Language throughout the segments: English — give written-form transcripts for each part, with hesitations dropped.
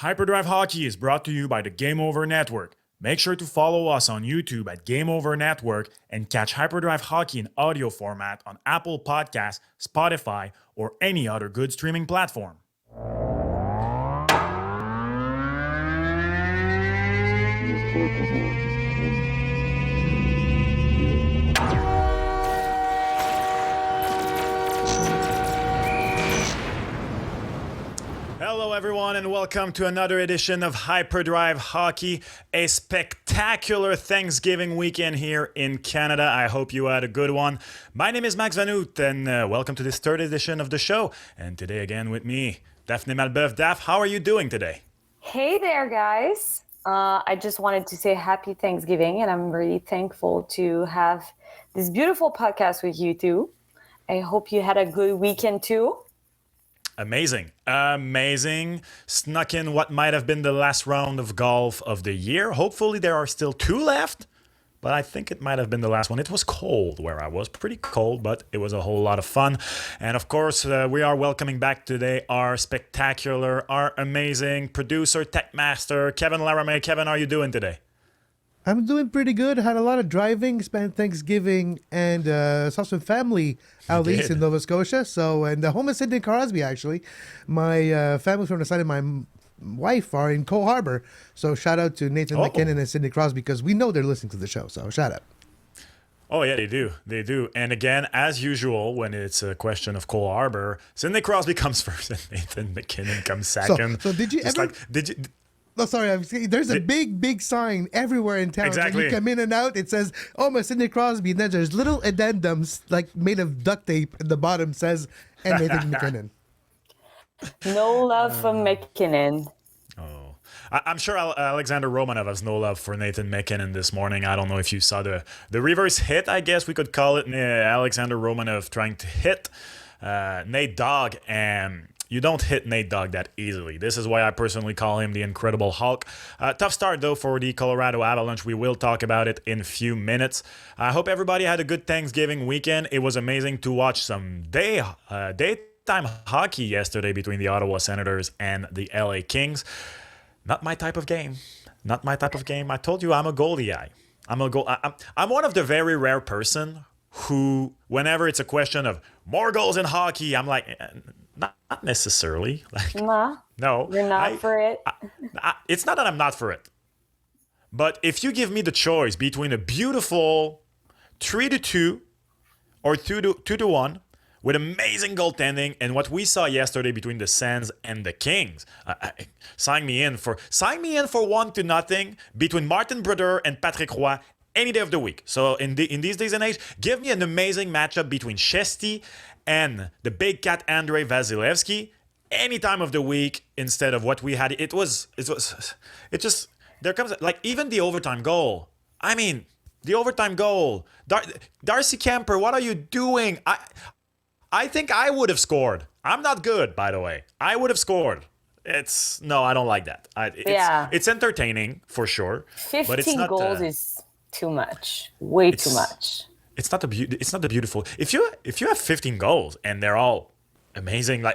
HYPERDRIVE Hockey is brought to you by the Game Over Network. Make sure to follow us on YouTube at Game Over Network and catch HYPERDRIVE Hockey in audio format on Apple Podcasts, Spotify, or any other good streaming platform. Hello everyone and welcome to another edition of HYPERDRIVE Hockey, a spectacular Thanksgiving weekend here in Canada. I hope you had a good one. My name is Max Vanout and welcome to this third edition of the show. And today again with me, Daph and Max. Daph, how are you doing today? Hey there guys. I just wanted to say happy Thanksgiving and I'm really thankful to have this beautiful podcast with you two. I hope you had a good weekend too. Amazing. Snuck in what might have been the last round of golf of the year. Hopefully there are still two left, but I think it might have been the last one. It was cold where I was, pretty cold, but it was a whole lot of fun. And of course, we are welcoming back today our spectacular, our amazing producer, tech master, Kevin Laramie. Kevin, how are you doing today? I'm doing pretty good. Had a lot of driving, spent Thanksgiving, and saw some family out east in Nova Scotia. So, and the home of Sidney Crosby, actually. My family from the side of my wife are in Cole Harbour. So shout out to Nathan McKinnon and Sidney Crosby because we know they're listening to the show. So shout out. Oh, yeah, they do. They do. And again, as usual, when it's a question of Cole Harbour, Sidney Crosby comes first and Nathan McKinnon comes second. So did you ever... No, sorry. There's a big sign everywhere in town. Exactly. When you come in and out, it says, "Oh, my Sidney Crosby." And then there's little addendums like made of duct tape at the bottom says, "And Nathan McKinnon." No love for McKinnon. Oh, I'm sure Alexander Romanov has no love for Nathan McKinnon this morning. I don't know if you saw the reverse hit, I guess we could call it. Alexander Romanov trying to hit Nate Dogg, and you don't hit Nate Dogg that easily. This is why I personally call him the Incredible Hulk. Tough start, though, for the Colorado Avalanche. We will talk about it in a few minutes. I hope everybody had a good Thanksgiving weekend. It was amazing to watch some daytime hockey yesterday between the Ottawa Senators and the LA Kings. Not my type of game. Not my type of game. I told you I'm a goalie guy. I'm one of the very rare person who, whenever it's a question of more goals in hockey, I'm like... Not necessarily. No. You're not for it? It's not that I'm not for it. But if you give me the choice between a beautiful 3-2 or 2-1 with amazing goaltending and what we saw yesterday between the Sens and the Kings, sign me in for 1-0 between Martin Brodeur and Patrick Roy any day of the week. So in these days and age, give me an amazing matchup between Shesty and the big cat Andrei Vasilevsky any time of the week instead of what we had. It just there comes like even the overtime goal. I mean, the overtime goal. Darcy Kemper, what are you doing? I think I would have scored. I'm not good, by the way. I would have scored. I don't like that. It's entertaining for sure. 15 but it's not, goals is too much. Way too much. It's not the beautiful. If you have 15 goals and they're all amazing,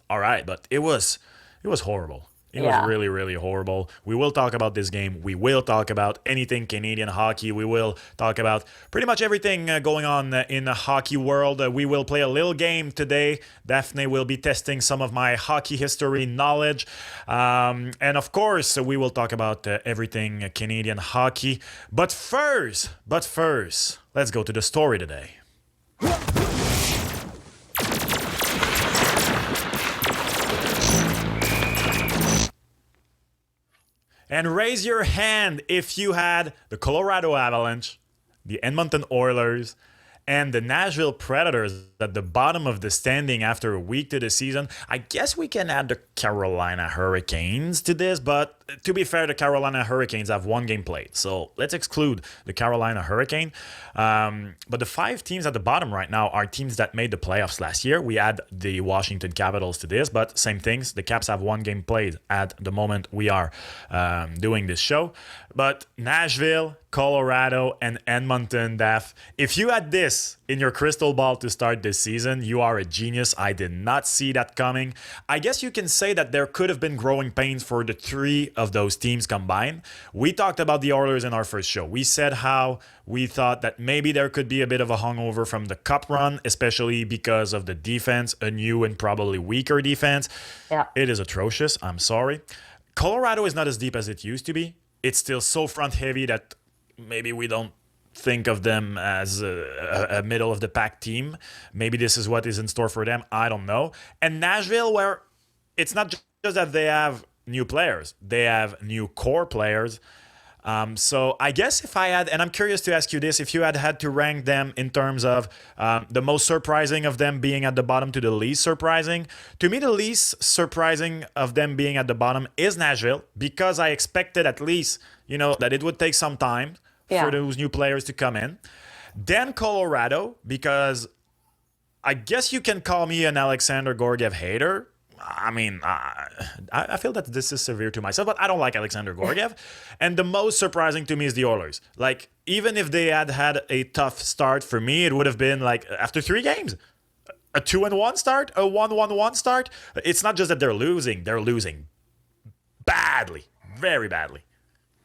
all right, but it was horrible. It was really, really horrible. We will talk about this game. We will talk about anything Canadian hockey. We will talk about pretty much everything going on in the hockey world. We will play a little game today. Daphne will be testing some of my hockey history knowledge. And of course, we will talk about everything Canadian hockey. But first, let's go to the story today. And raise your hand if you had the Colorado Avalanche, the Edmonton Oilers, and the Nashville Predators at the bottom of the standing after a week to the season. I guess we can add the Carolina Hurricanes to this, but to be fair, the Carolina Hurricanes have one game played. So let's exclude the Carolina Hurricane. But the 5 teams at the bottom right now are teams that made the playoffs last year. We add the Washington Capitals to this, but same things. The Caps have one game played at the moment we are doing this show. But Nashville, Colorado, and Edmonton, Daph, if you had this in your crystal ball to start this season, you are a genius. I did not see that coming. I guess you can say that there could have been growing pains for the 3 of those teams combined. We talked about the Oilers in our first show. We said how we thought that maybe there could be a bit of a hangover from the cup run, especially because of the defense, a new and probably weaker defense. Yeah. It is atrocious. I'm sorry. Colorado is not as deep as it used to be. It's still so front heavy that maybe we don't think of them as a middle of the pack team. Maybe this is what is in store for them. I don't know. And Nashville, where it's not just that they have new players, they have new core players. So I guess if I had, and I'm curious to ask you this, if you had to rank them in terms of the most surprising of them being at the bottom to the least surprising, to me the least surprising of them being at the bottom is Nashville, because I expected at least, that it would take some time for those new players to come in. Then Colorado, because I guess you can call me an Alexander Gorgiev hater. I mean, I feel that this is severe to myself, but I don't like Alexander Gorgiev. And the most surprising to me is the Oilers. Like, even if they had a tough start for me, it would have been like after 3 games. A 2-1 start, a 1-1-1 start. It's not just that they're losing badly, very badly.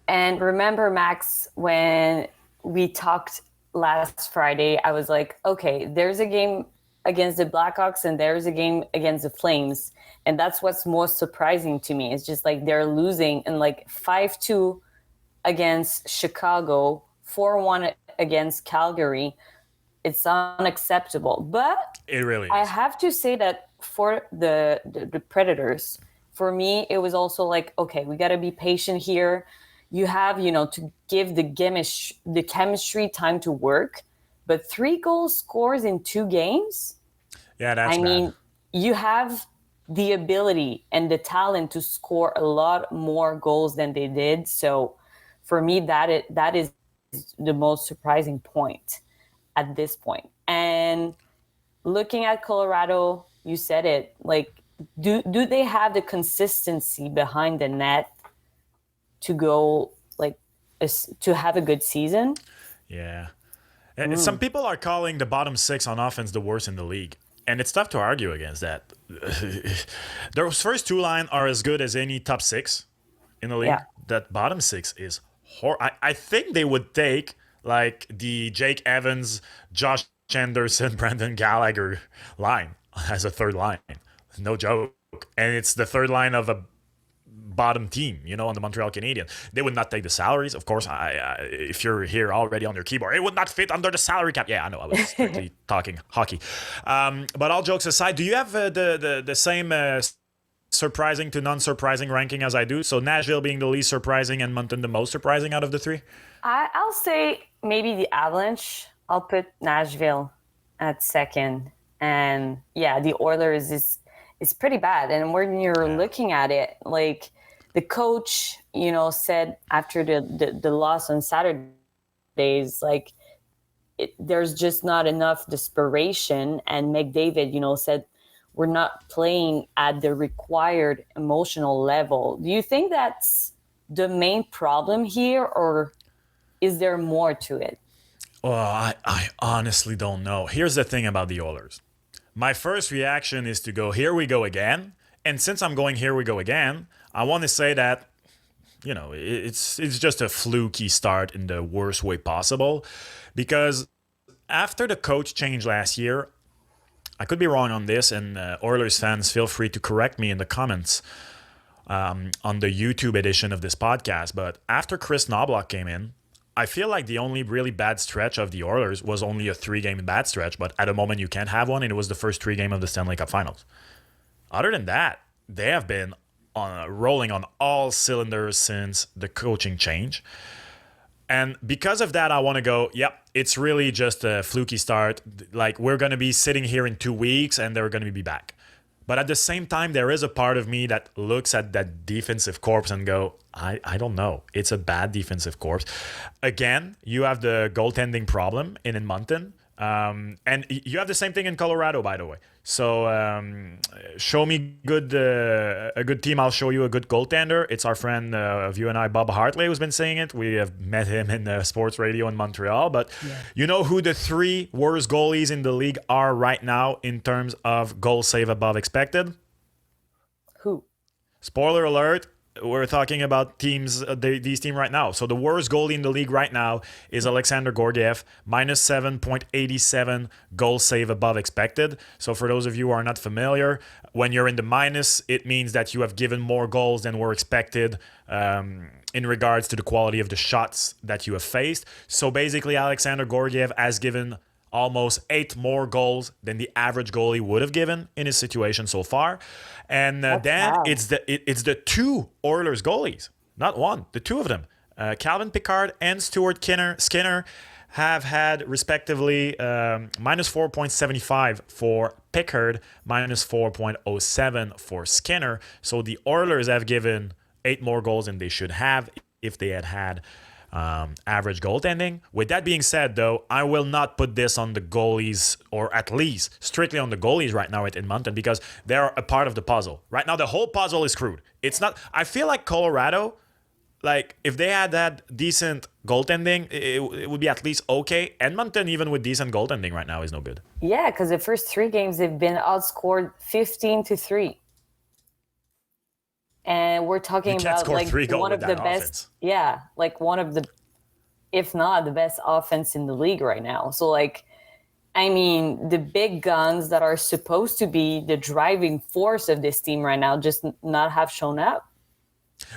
And remember, Max, when we talked last Friday, I was like, okay, there's a game against the Blackhawks and there's a game against the Flames. And that's what's most surprising to me. It's just like they're losing and like 5-2 against Chicago, 4-1 against Calgary. It's unacceptable. But it really is. I have to say that for the Predators, for me, it was also like, okay, we got to be patient here. You have, to give the chemistry time to work. But 3 goals scores in 2 games? Yeah, that's bad. I mean, you have the ability and the talent to score a lot more goals than they did. So for me, that is the most surprising point at this point. And looking at Colorado, you said it, like, do they have the consistency behind the net to go, like, to have a good season? Yeah. Some people are calling the bottom 6 on offense the worst in the league. And it's tough to argue against that. Those first 2 lines are as good as any top 6 in the league. Yeah. That bottom 6 is horrible. I think they would take like the Jake Evans, Josh Anderson, Brendan Gallagher line as a third line. No joke. And it's the third line of a bottom team, on the Montreal Canadiens. They would not take the salaries. Of course, if you're here already on your keyboard, it would not fit under the salary cap. Yeah, I know. I was strictly talking hockey. But all jokes aside, do you have the same surprising to non-surprising ranking as I do? So Nashville being the least surprising and Edmonton the most surprising out of the 3? I'll say maybe the Avalanche. I'll put Nashville at second. And yeah, the Oilers is pretty bad. And when you're looking at it, like, the coach, said after the loss on Saturdays, like, there's just not enough desperation. And McDavid, said, we're not playing at the required emotional level. Do you think that's the main problem here, or is there more to it? Oh, I honestly don't know. Here's the thing about the Oilers. My first reaction is to go, here we go again. And since I'm going, here we go again, I want to say that, it's just a fluky start in the worst way possible. Because after the coach change last year, I could be wrong on this, and Oilers fans, feel free to correct me in the comments on the YouTube edition of this podcast. But after Chris Knobloch came in, I feel like the only really bad stretch of the Oilers was only a 3-game bad stretch, but at the moment you can't have one, and it was the first 3 games of the Stanley Cup Finals. Other than that, they have been rolling on all cylinders since the coaching change. And because of that, I want to go, yep, it's really just a fluky start. Like, we're going to be sitting here in 2 weeks, and they're going to be back. But at the same time, there is a part of me that looks at that defensive corps and go, I don't know. It's a bad defensive corps. Again, you have the goaltending problem in Edmonton. And you have the same thing in Colorado, by the way. So show me a good team. I'll show you a good goaltender. It's our friend of you and I, Bob Hartley, who's been saying it. We have met him in sports radio in Montreal. But you know who the 3 worst goalies in the league are right now in terms of goal save above expected? Who? Spoiler alert. We're talking about these teams right now. So the worst goalie in the league right now is Alexander Gorgiev, minus 7.87 goal save above expected. So for those of you who are not familiar, when you're in the minus, it means that you have given more goals than were expected in regards to the quality of the shots that you have faced. So basically, Alexander Gorgiev has given almost 8 more goals than the average goalie would have given in his situation so far. And then it's the 2 Oilers goalies, not one, the 2 of them. Calvin Pickard and Stuart Skinner have had respectively minus 4.75 for Pickard, minus 4.07 for Skinner. So the Oilers have given 8 more goals than they should have if they had average goaltending. With that being said, though, I will not put this on the goalies, or at least strictly on the goalies right now at Edmonton, because they're a part of the puzzle. Right now, the whole puzzle is screwed. It's not. I feel like Colorado, like if they had that decent goaltending, it would be at least okay. Edmonton, even with decent goaltending right now, is no good. Yeah, because the first 3 games they've been outscored 15-3. And we're talking about like one of the best, like one of the, if not the best offense in the league right now. So like, I mean, the big guns that are supposed to be the driving force of this team right now just not have shown up.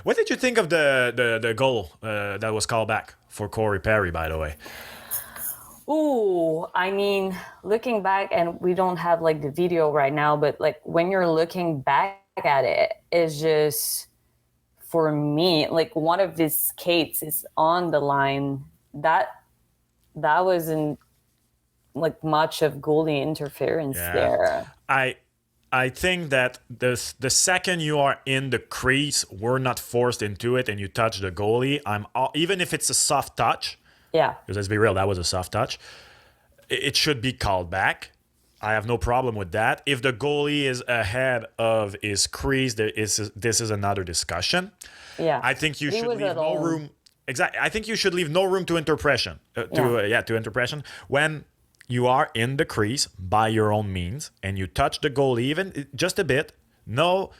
What did you think of the goal that was called back for Corey Perry, by the way? Ooh, I mean, looking back, and we don't have like the video right now, but like when you're looking back at it, is just, for me, like one of his skates is on the line. That wasn't like much of goalie interference there. I think that the second you are in the crease, we're not forced into it, and you touch the goalie, even if it's a soft touch. Yeah. Because let's be real, that was a soft touch. It should be called back. I have no problem with that. If the goalie is ahead of his crease, this is another discussion. Yeah. I think you should leave no room. Exactly. I think you should leave no room to interpretation. To interpretation. When you are in the crease by your own means and you touch the goalie even just a bit, no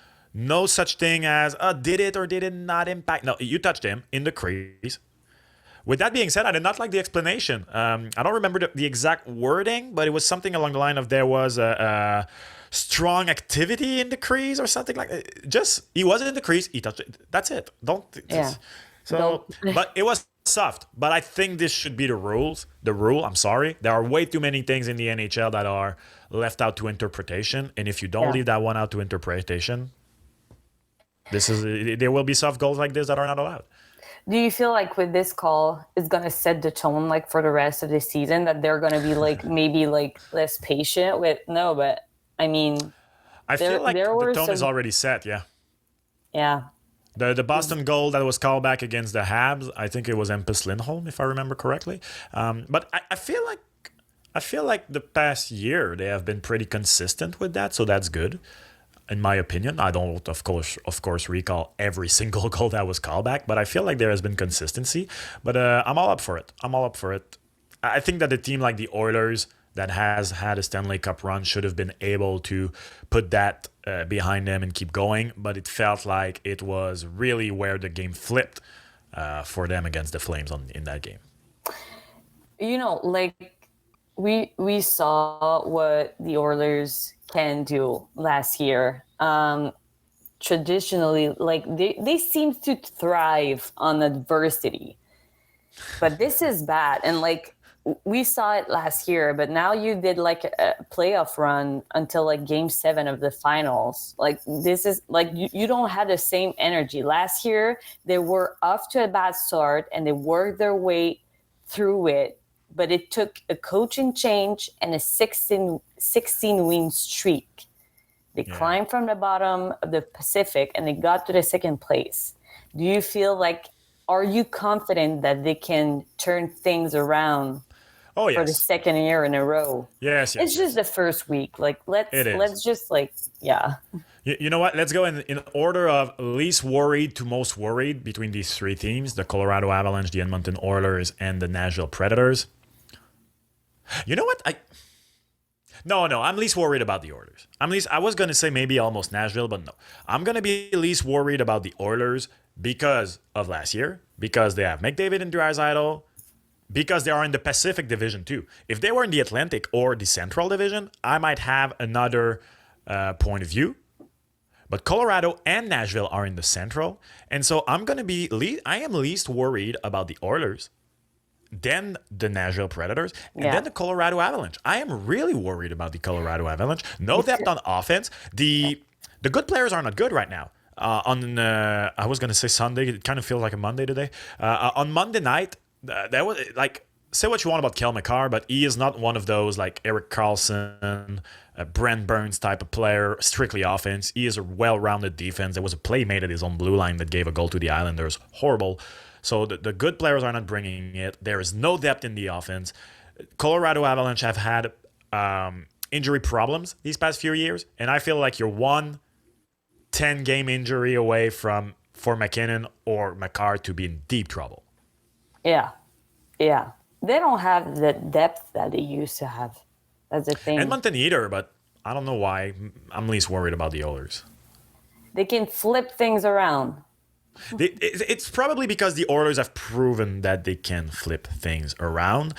such thing as did it or did it not impact. No, you touched him in the crease. With that being said, I did not like the explanation. I don't remember the exact wording, but it was something along the line of there was a strong activity in the crease or something like that. Just, he wasn't in the crease, he touched it. That's it. But it was soft. But I think this should be the rule. I'm sorry. There are way too many things in the NHL that are left out to interpretation. And if you don't leave that one out to interpretation, there will be soft goals like this that are not allowed. Do you feel like with this call, it's going to set the tone like for the rest of the season, that they're going to be like maybe like less patient with? No, but I mean, I feel like the tone is already set. Yeah. The Boston goal that was called back against the Habs, I think it was Empus Lindholm, if I remember correctly. But I feel like the past year they have been pretty consistent with that, so that's good. In my opinion, I don't, of course, recall every single goal that was called back, but I feel like there has been consistency. But I'm all up for it. I think that a team like the Oilers that has had a Stanley Cup run should have been able to put that behind them and keep going. But it felt like it was really where the game flipped for them against the Flames in that game. You know, like we saw what the Oilers can do last year. Traditionally, like they seem to thrive on adversity, but this is bad. And like we saw it last year, but now you did like a playoff run until like game 7 of the finals. Like this is like you don't have the same energy. Last year they were off to a bad start and they worked their way through it, but it took a coaching change and a 16 win streak They climbed from the bottom of the Pacific and they got to the second place. Do you feel like, are you confident that they can turn things around Oh, yes. for the second year in a row? Yes, It's just the first week. Like, let's just like, yeah. You know what? Let's go in order of least worried to most worried between these three teams: the Colorado Avalanche, the Edmonton Oilers, and the Nashville Predators. You know what? No, I'm least worried about the Oilers. I was going to say maybe almost Nashville, but no. I'm going to be least worried about the Oilers because of last year, because they have McDavid and Draisaitl, because they are in the Pacific Division too. If they were in the Atlantic or the Central Division, I might have another point of view. But Colorado and Nashville are in the Central, and so I am least worried about the Oilers, then the Nashville Predators, and then the Colorado Avalanche. I am really worried about the Colorado Avalanche. No depth on offense. The good players are not good right now. I was going to say Sunday. It kind of feels like a Monday today. On Monday night, that was like, say what you want about Kel McCarr, but he is not one of those like Erik Karlsson, Brent Burns type of player, strictly offense. He is a well-rounded defense. There was a play made at his own blue line that gave a goal to the Islanders. Horrible. So the good players are not bringing it. There is no depth in the offense. Colorado Avalanche have had injury problems these past few years, and I feel like you're 10-game injury away for McKinnon or McCarr to be in deep trouble. Yeah. They don't have the depth that they used to have. That's the thing. Edmonton either, but I don't know why. I'm least worried about the Oilers. They can flip things around. It's probably because the Oilers have proven that they can flip things around.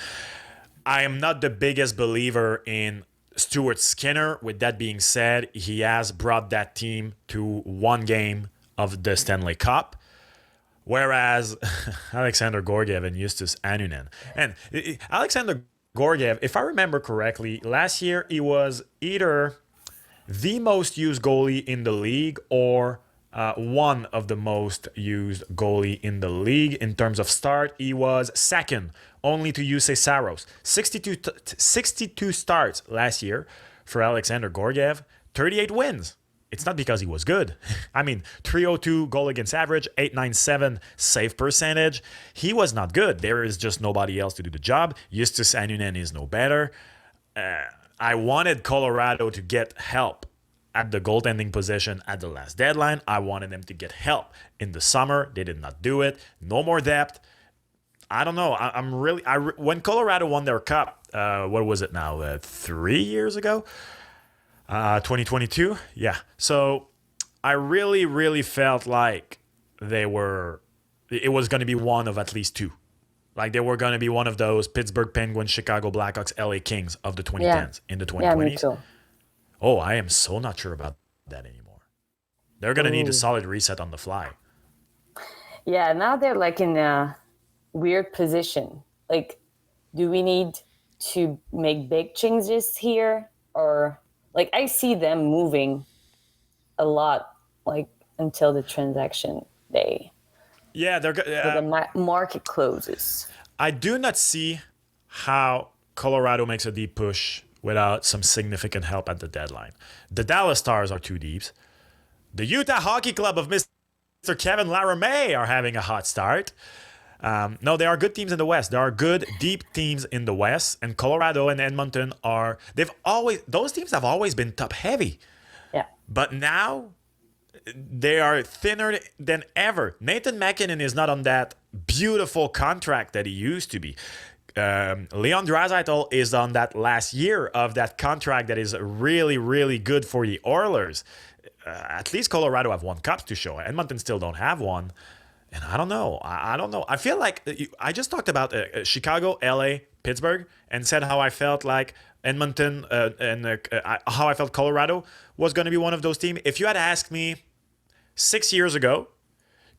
I am not the biggest believer in Stuart Skinner. With that being said, he has brought that team to one game of the Stanley Cup. Whereas Alexander Gorgiev and Justus Annunen. And Alexander Gorgiev, if I remember correctly, last year he was either the most used goalie in the league or one of the most used goalie in the league. In terms of start, he was second only to Jussi Saros. 62 starts last year for Alexander Gorgiev, 38 wins. It's not because he was good. I mean, 302 goal against average, 897 save percentage. He was not good. There is just nobody else to do the job. Justus Annunen is no better. I wanted Colorado to get help at the goaltending position at the last deadline. I wanted them to get help in the summer. They did not do it. No more depth. I don't know. When Colorado won their cup, what was it now? 3 years ago? 2022, yeah. So I really felt like it was going to be one of at least two. Like they were going to be one of those Pittsburgh Penguins, Chicago Blackhawks, LA Kings of the 2010s in the 2020s. Yeah, me too. Oh, I am so not sure about that anymore. They're going to need a solid reset on the fly. Yeah, now they're like in a weird position. Like, do we need to make big changes here or... Like, I see them moving a lot, like, until the transaction day. Yeah, the market closes. I do not see how Colorado makes a deep push without some significant help at the deadline. The Dallas Stars are too deep. The Utah Hockey Club of Mr. Kevin Laramie are having a hot start. No, there are good teams in the West. There are good, deep teams in the West, and Colorado and Edmonton those teams have always been top heavy. Yeah. But now they are thinner than ever. Nathan McKinnon is not on that beautiful contract that he used to be. Leon Draisaitl is on that last year of that contract that is really good for the Oilers. At least Colorado have won cups to show. Edmonton still don't have one. And I don't know. I feel like I just talked about Chicago, LA, Pittsburgh, and said how I felt like Edmonton and how I felt Colorado was going to be one of those teams. If you had asked me 6 years ago,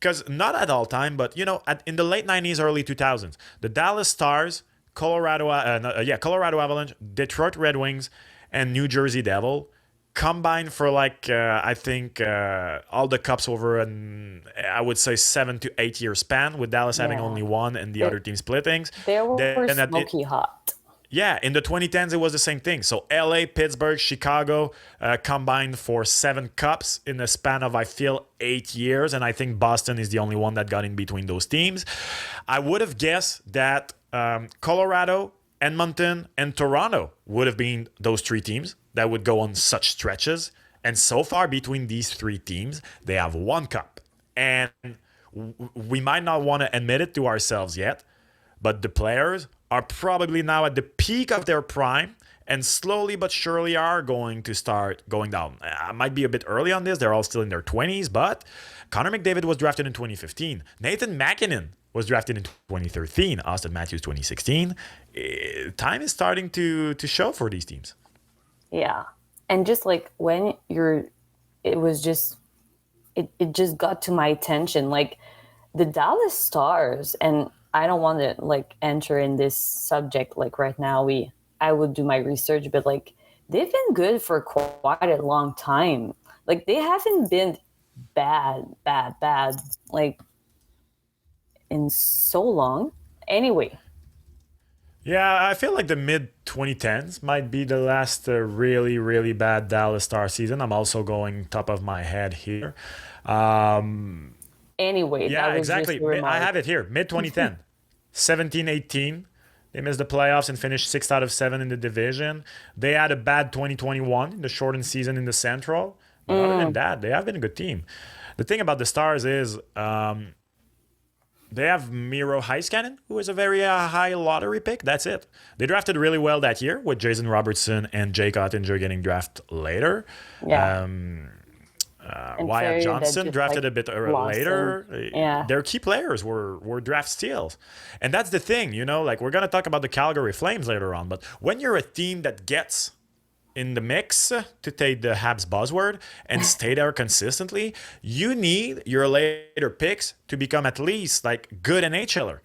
because not at all time, but in the late 90s, early 2000s, the Dallas Stars, Colorado Avalanche, Detroit Red Wings, and New Jersey Devil combined for I think all the cups over I would say 7 to 8 year span, with Dallas having only one and the other team split things. They were smoky hot. Yeah, in the 2010s, it was the same thing. So LA, Pittsburgh, Chicago combined for 7 cups in the span of, I feel, 8 years. And I think Boston is the only one that got in between those teams. I would have guessed that Colorado, Edmonton, and Toronto would have been those 3 teams that would go on such stretches. And so far, between these 3 teams, they have 1 cup. And we might not want to admit it to ourselves yet, but the players are probably now at the peak of their prime and slowly but surely are going to start going down. I might be a bit early on this. They're all still in their 20s, but Connor McDavid was drafted in 2015. Nathan McKinnon was drafted in 2013. Austin Matthews 2016. Time is starting to show for these teams. Yeah. And just like when it just got to my attention, like the Dallas Stars, and I don't want to like enter in this subject like right now. I would do my research, but like they've been good for quite a long time. Like they haven't been bad like in so long. Anyway. Yeah, I feel like the mid 2010s might be the last really, really bad Dallas Star season. I'm also going top of my head here. Anyway, yeah, that was exactly. just a remark. I have it here. Mid 2010, 17-18. They missed the playoffs and finished 6 out of 7 in the division. They had a bad 2021, the shortened season in the Central. But other than that, they have been a good team. The thing about the Stars is they have Miro Heiskanen, who is a very high lottery pick. That's it. They drafted really well that year with Jason Robertson and Jake Ottinger getting drafted later. Yeah. Wyatt Johnson drafted a bit later. Yeah. Their key players were draft steals. And that's the thing, like we're going to talk about the Calgary Flames later on. But when you're a team that gets in the mix, to take the Habs buzzword, and stay there consistently, you need your later picks to become at least like good NHLer.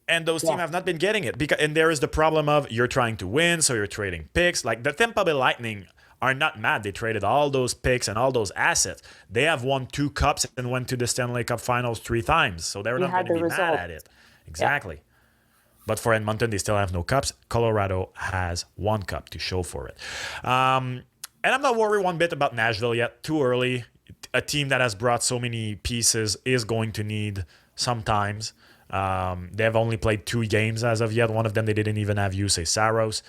And those teams have not been getting it. And there is the problem of you're trying to win, so you're trading picks. Like the Tampa Bay Lightning are not mad. They traded all those picks and all those assets. They have won 2 cups and went to the Stanley Cup Finals 3 times. So they're not going to be mad at it. Exactly. Yeah. But for Edmonton, they still have no cups. Colorado has 1 cup to show for it. And I'm not worried one bit about Nashville yet. Too early. A team that has brought so many pieces is going to need some times. They have only played 2 games as of yet. One of them, they didn't even have Jussi Saros.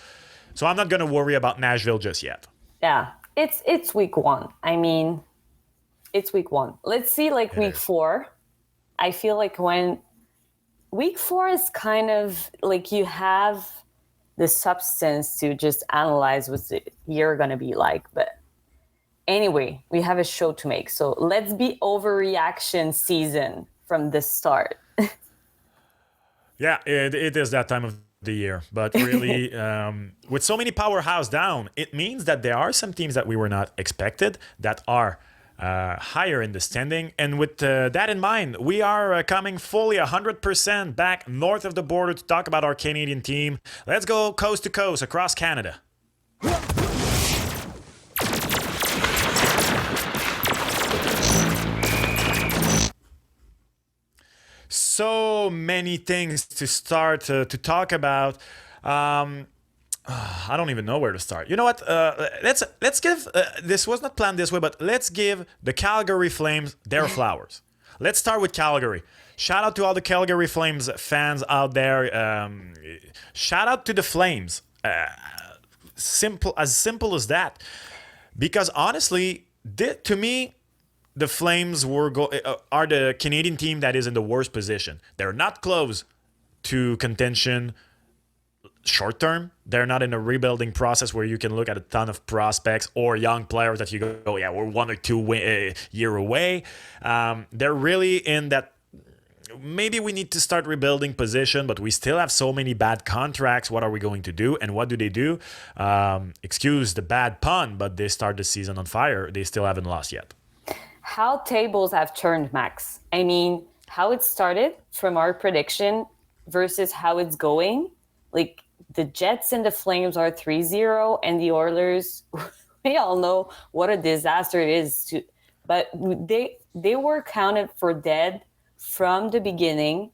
So I'm not going to worry about Nashville just yet. Yeah, it's week 1. I mean, it's week 1. Let's see, like week 4. I feel like when week 4 is kind of like you have the substance to just analyze what's the year going to be like. But anyway, we have a show to make. So let's be overreaction season from the start. Yeah, it is that time of the year. But really, with so many powerhouse down, it means that there are some teams that we were not expected that are higher in the standing. And with that in mind, we are coming fully 100% back north of the border to talk about our Canadian team. Let's go coast to coast across Canada. So many things to start to talk about. I don't even know where to start. You know what? Let's give. This was not planned this way, but let's give the Calgary Flames their flowers. Let's start with Calgary. Shout out to all the Calgary Flames fans out there. Shout out to the Flames. Simple as that. Because honestly, to me, the Flames are the Canadian team that is in the worst position. They're not close to contention short term. They're not in a rebuilding process where you can look at a ton of prospects or young players that you go, oh yeah, we're 1 or 2 year away. They're really in that maybe we need to start rebuilding position, but we still have so many bad contracts. What are we going to do? And what do they do? Excuse the bad pun, but they start the season on fire. They still haven't lost yet. How tables have turned, Max. I mean, how it started from our prediction versus how it's going. Like, the Jets and the Flames are 3-0, and the Oilers, we all know what a disaster it is. But they were counted for dead from the beginning,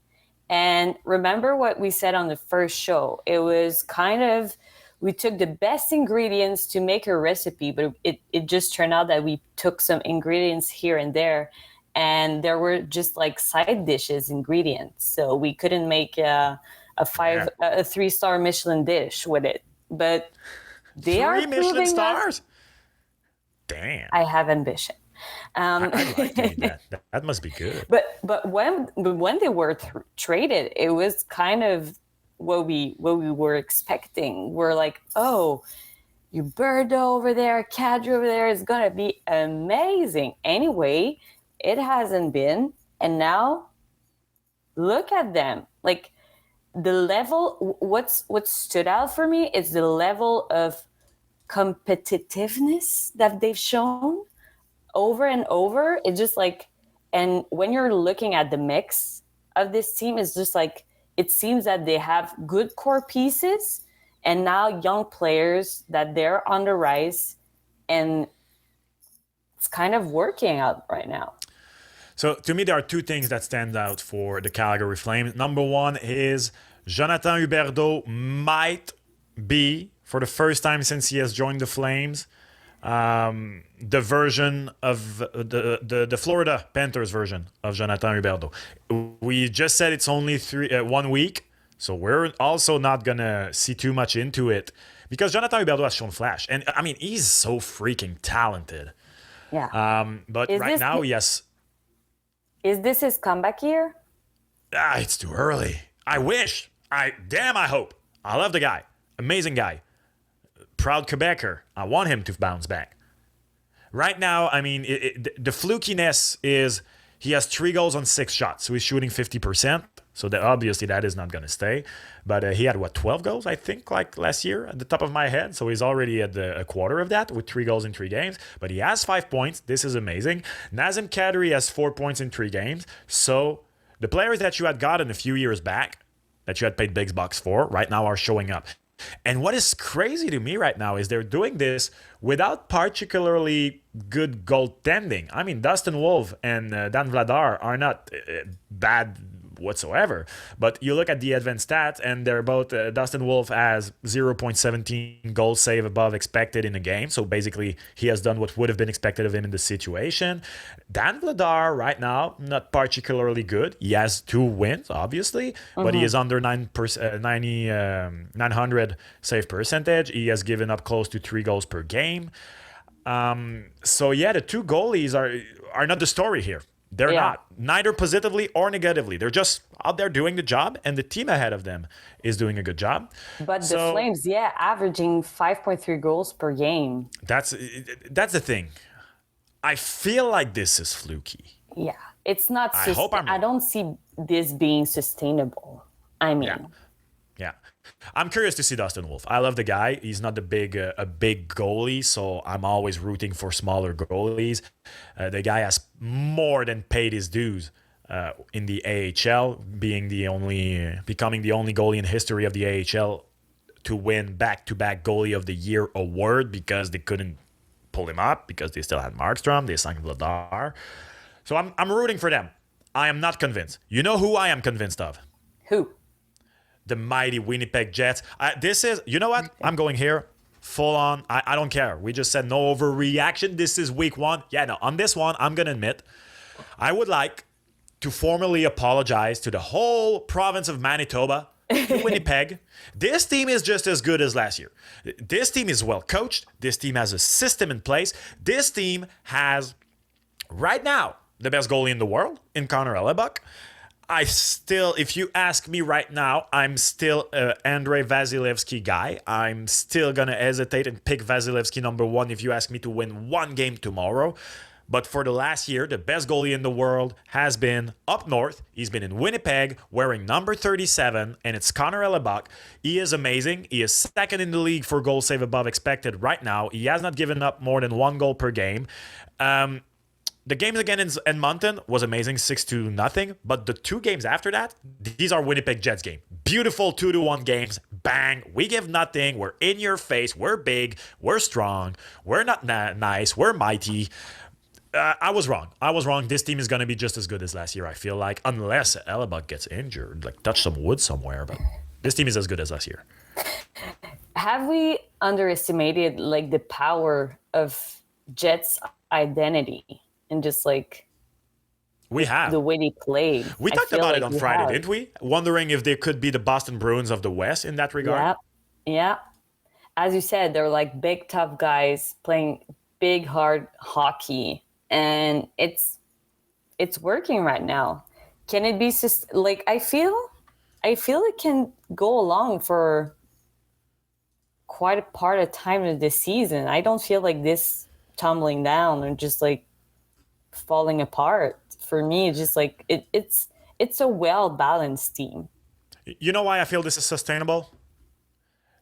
And remember what we said on the first show? It was kind of, we took the best ingredients to make a recipe, but it just turned out that we took some ingredients here and there, and there were just like side dishes ingredients. So we couldn't make a 3-star Michelin dish with it. But they are Three Michelin proving stars? us. Damn. I have ambition. I'd like to eat that. That must be good. But when they were traded, it was kind of what we were expecting. We're like, oh, Huberdeau over there, Kadri over there is gonna be amazing. Anyway, it hasn't been, and now look at them. Like the level. What stood out for me is the level of competitiveness that they've shown over and over. It's just like, and when you're looking at the mix of this team, it's just like, it seems that they have good core pieces and now young players that they're on the rise, and it's kind of working out right now. So to me, there are two things that stand out for the Calgary Flames. Number one is Jonathan Huberdeau might be, for the first time since he has joined the Flames, the version of the Florida Panthers version of Jonathan Huberdeau. We just said it's only 1 week, so we're also not gonna see too much into it because Jonathan Huberdeau has shown flash, and I mean he's so freaking talented. Yeah. But right now he has. Is this his comeback year? It's too early. I wish. I hope. I love the guy. Amazing guy. Proud Quebecer. I want him to bounce back. Right now, I mean, the flukiness is he has 3 goals on 6 shots, so he's shooting 50%. So obviously that is not going to stay. But he had, 12 goals, I think, like last year at the top of my head. So he's already at a quarter of that with 3 goals in 3 games. But he has 5 points. This is amazing. Nazem Kadri has 4 points in 3 games. So the players that you had gotten a few years back, that you had paid big bucks for, right now are showing up. And what is crazy to me right now is they're doing this without particularly good goaltending. I mean, Dustin Wolf and Dan Vladar are not bad whatsoever. But you look at the advanced stats, and they're both Dustin Wolf has 0.17 goals save above expected in a game. So basically, he has done what would have been expected of him in the situation. Dan Vladar right now, not particularly good. He has 2 wins, obviously, but he is under 900 save percentage. He has given up close to 3 goals per game. So yeah, the 2 goalies are not the story here. They're not, neither positively or negatively. They're just out there doing the job, and the team ahead of them is doing a good job. But the Flames, averaging 5.3 goals per game. That's the thing. I feel like this is fluky. Yeah, it's not. I hope I'm wrong. I don't see this being sustainable. I mean, yeah. I'm curious to see Dustin Wolf. I love the guy. He's not a big goalie, so I'm always rooting for smaller goalies. The guy has more than paid his dues in the AHL, becoming the only goalie in history of the AHL to win back-to-back Goalie of the Year award because they couldn't pull him up because they still had Markstrom. They signed Vladar. So I'm rooting for them. I am not convinced. You know who I am convinced of? Who? The mighty Winnipeg Jets. You know what? I'm going here full on. I don't care. We just said no overreaction. This is week 1. Yeah, no, on this one, I'm going to admit, I would like to formally apologize to the whole province of Manitoba, to Winnipeg. This team is just as good as last year. This team is well coached. This team has a system in place. This team has, right now, the best goalie in the world in Connor Hellebuck. If you ask me right now, I'm still an Andrei Vasilevsky guy. I'm still going to hesitate and pick Vasilevsky number 1 if you ask me to win 1 game tomorrow. But for the last year, the best goalie in the world has been up north. He's been in Winnipeg wearing number 37, and it's Connor Hellebuck. He is amazing. He is second in the league for goal save above expected right now. He has not given up more than 1 goal per game. The game again in Edmonton was amazing, 6-0, but the 2 games after that, these are Winnipeg Jets games. Beautiful 2-1 games, bang, we give nothing, we're in your face, we're big, we're strong, we're not nice, we're mighty. I was wrong. I was wrong. This team is going to be just as good as last year, I feel like, unless Hellebuck gets injured, like touch some wood somewhere. But this team is as good as last year. Have we underestimated like the power of Jets' identity and just like we have the way they played? We talked about it on Friday, didn't we? Wondering if they could be the Boston Bruins of the West in that regard. Yeah. As you said, they're like big, tough guys playing big, hard hockey, and it's working right now. Can it be like I feel it can go along for quite a part of time of this season. I don't feel like this tumbling down and just like falling apart. For me, it's just like it's a well-balanced team. You know why I feel this is sustainable?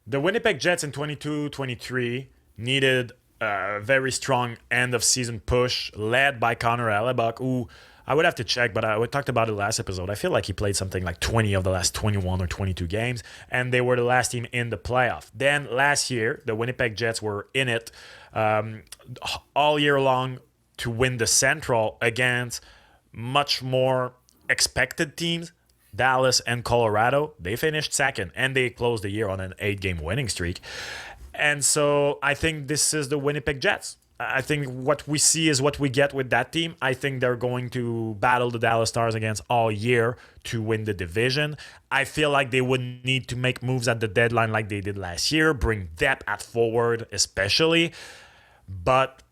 The Winnipeg Jets in 22-23 needed a very strong end-of-season push led by Connor Hellebuck, who I would have to check, but we talked about it last episode. I feel like he played something like 20 of the last 21 or 22 games, and they were the last team in the playoff. Then last year, the Winnipeg Jets were in it all year long to win the Central against much more expected teams, Dallas and Colorado. They finished second, and they closed the year on an 8-game winning streak. And so I think this is the Winnipeg Jets. I think what we see is what we get with that team. I think they're going to battle the Dallas Stars against all year to win the division. I feel like they would need to make moves at the deadline like they did last year, bring depth at forward especially. But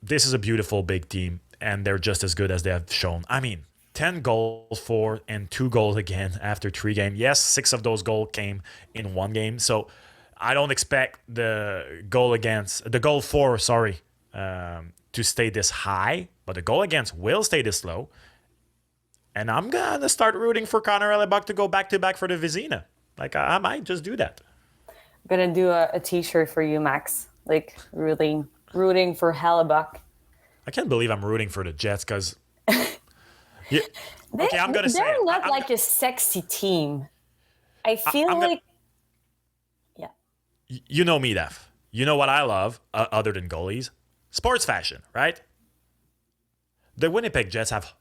this is a beautiful big team, and they're just as good as they have shown. I mean, 10 goals for and 2 goals again after 3 games. Yes, 6 of those goals came in 1 game. So I don't expect the goal for, to stay this high, but the goal against will stay this low. And I'm going to start rooting for Connor Hellebuck to go back-to-back for the Vizina. Like, I might just do that. I'm going to do a t-shirt for you, Max. Like, rooting for Hellebuck. I can't believe I'm rooting for the Jets because... Yeah. Okay, I'm gonna say they're not like a sexy team. I feel like, yeah. You know me, Daph. You know what I love other than goalies? Sports fashion, right? The Winnipeg Jets have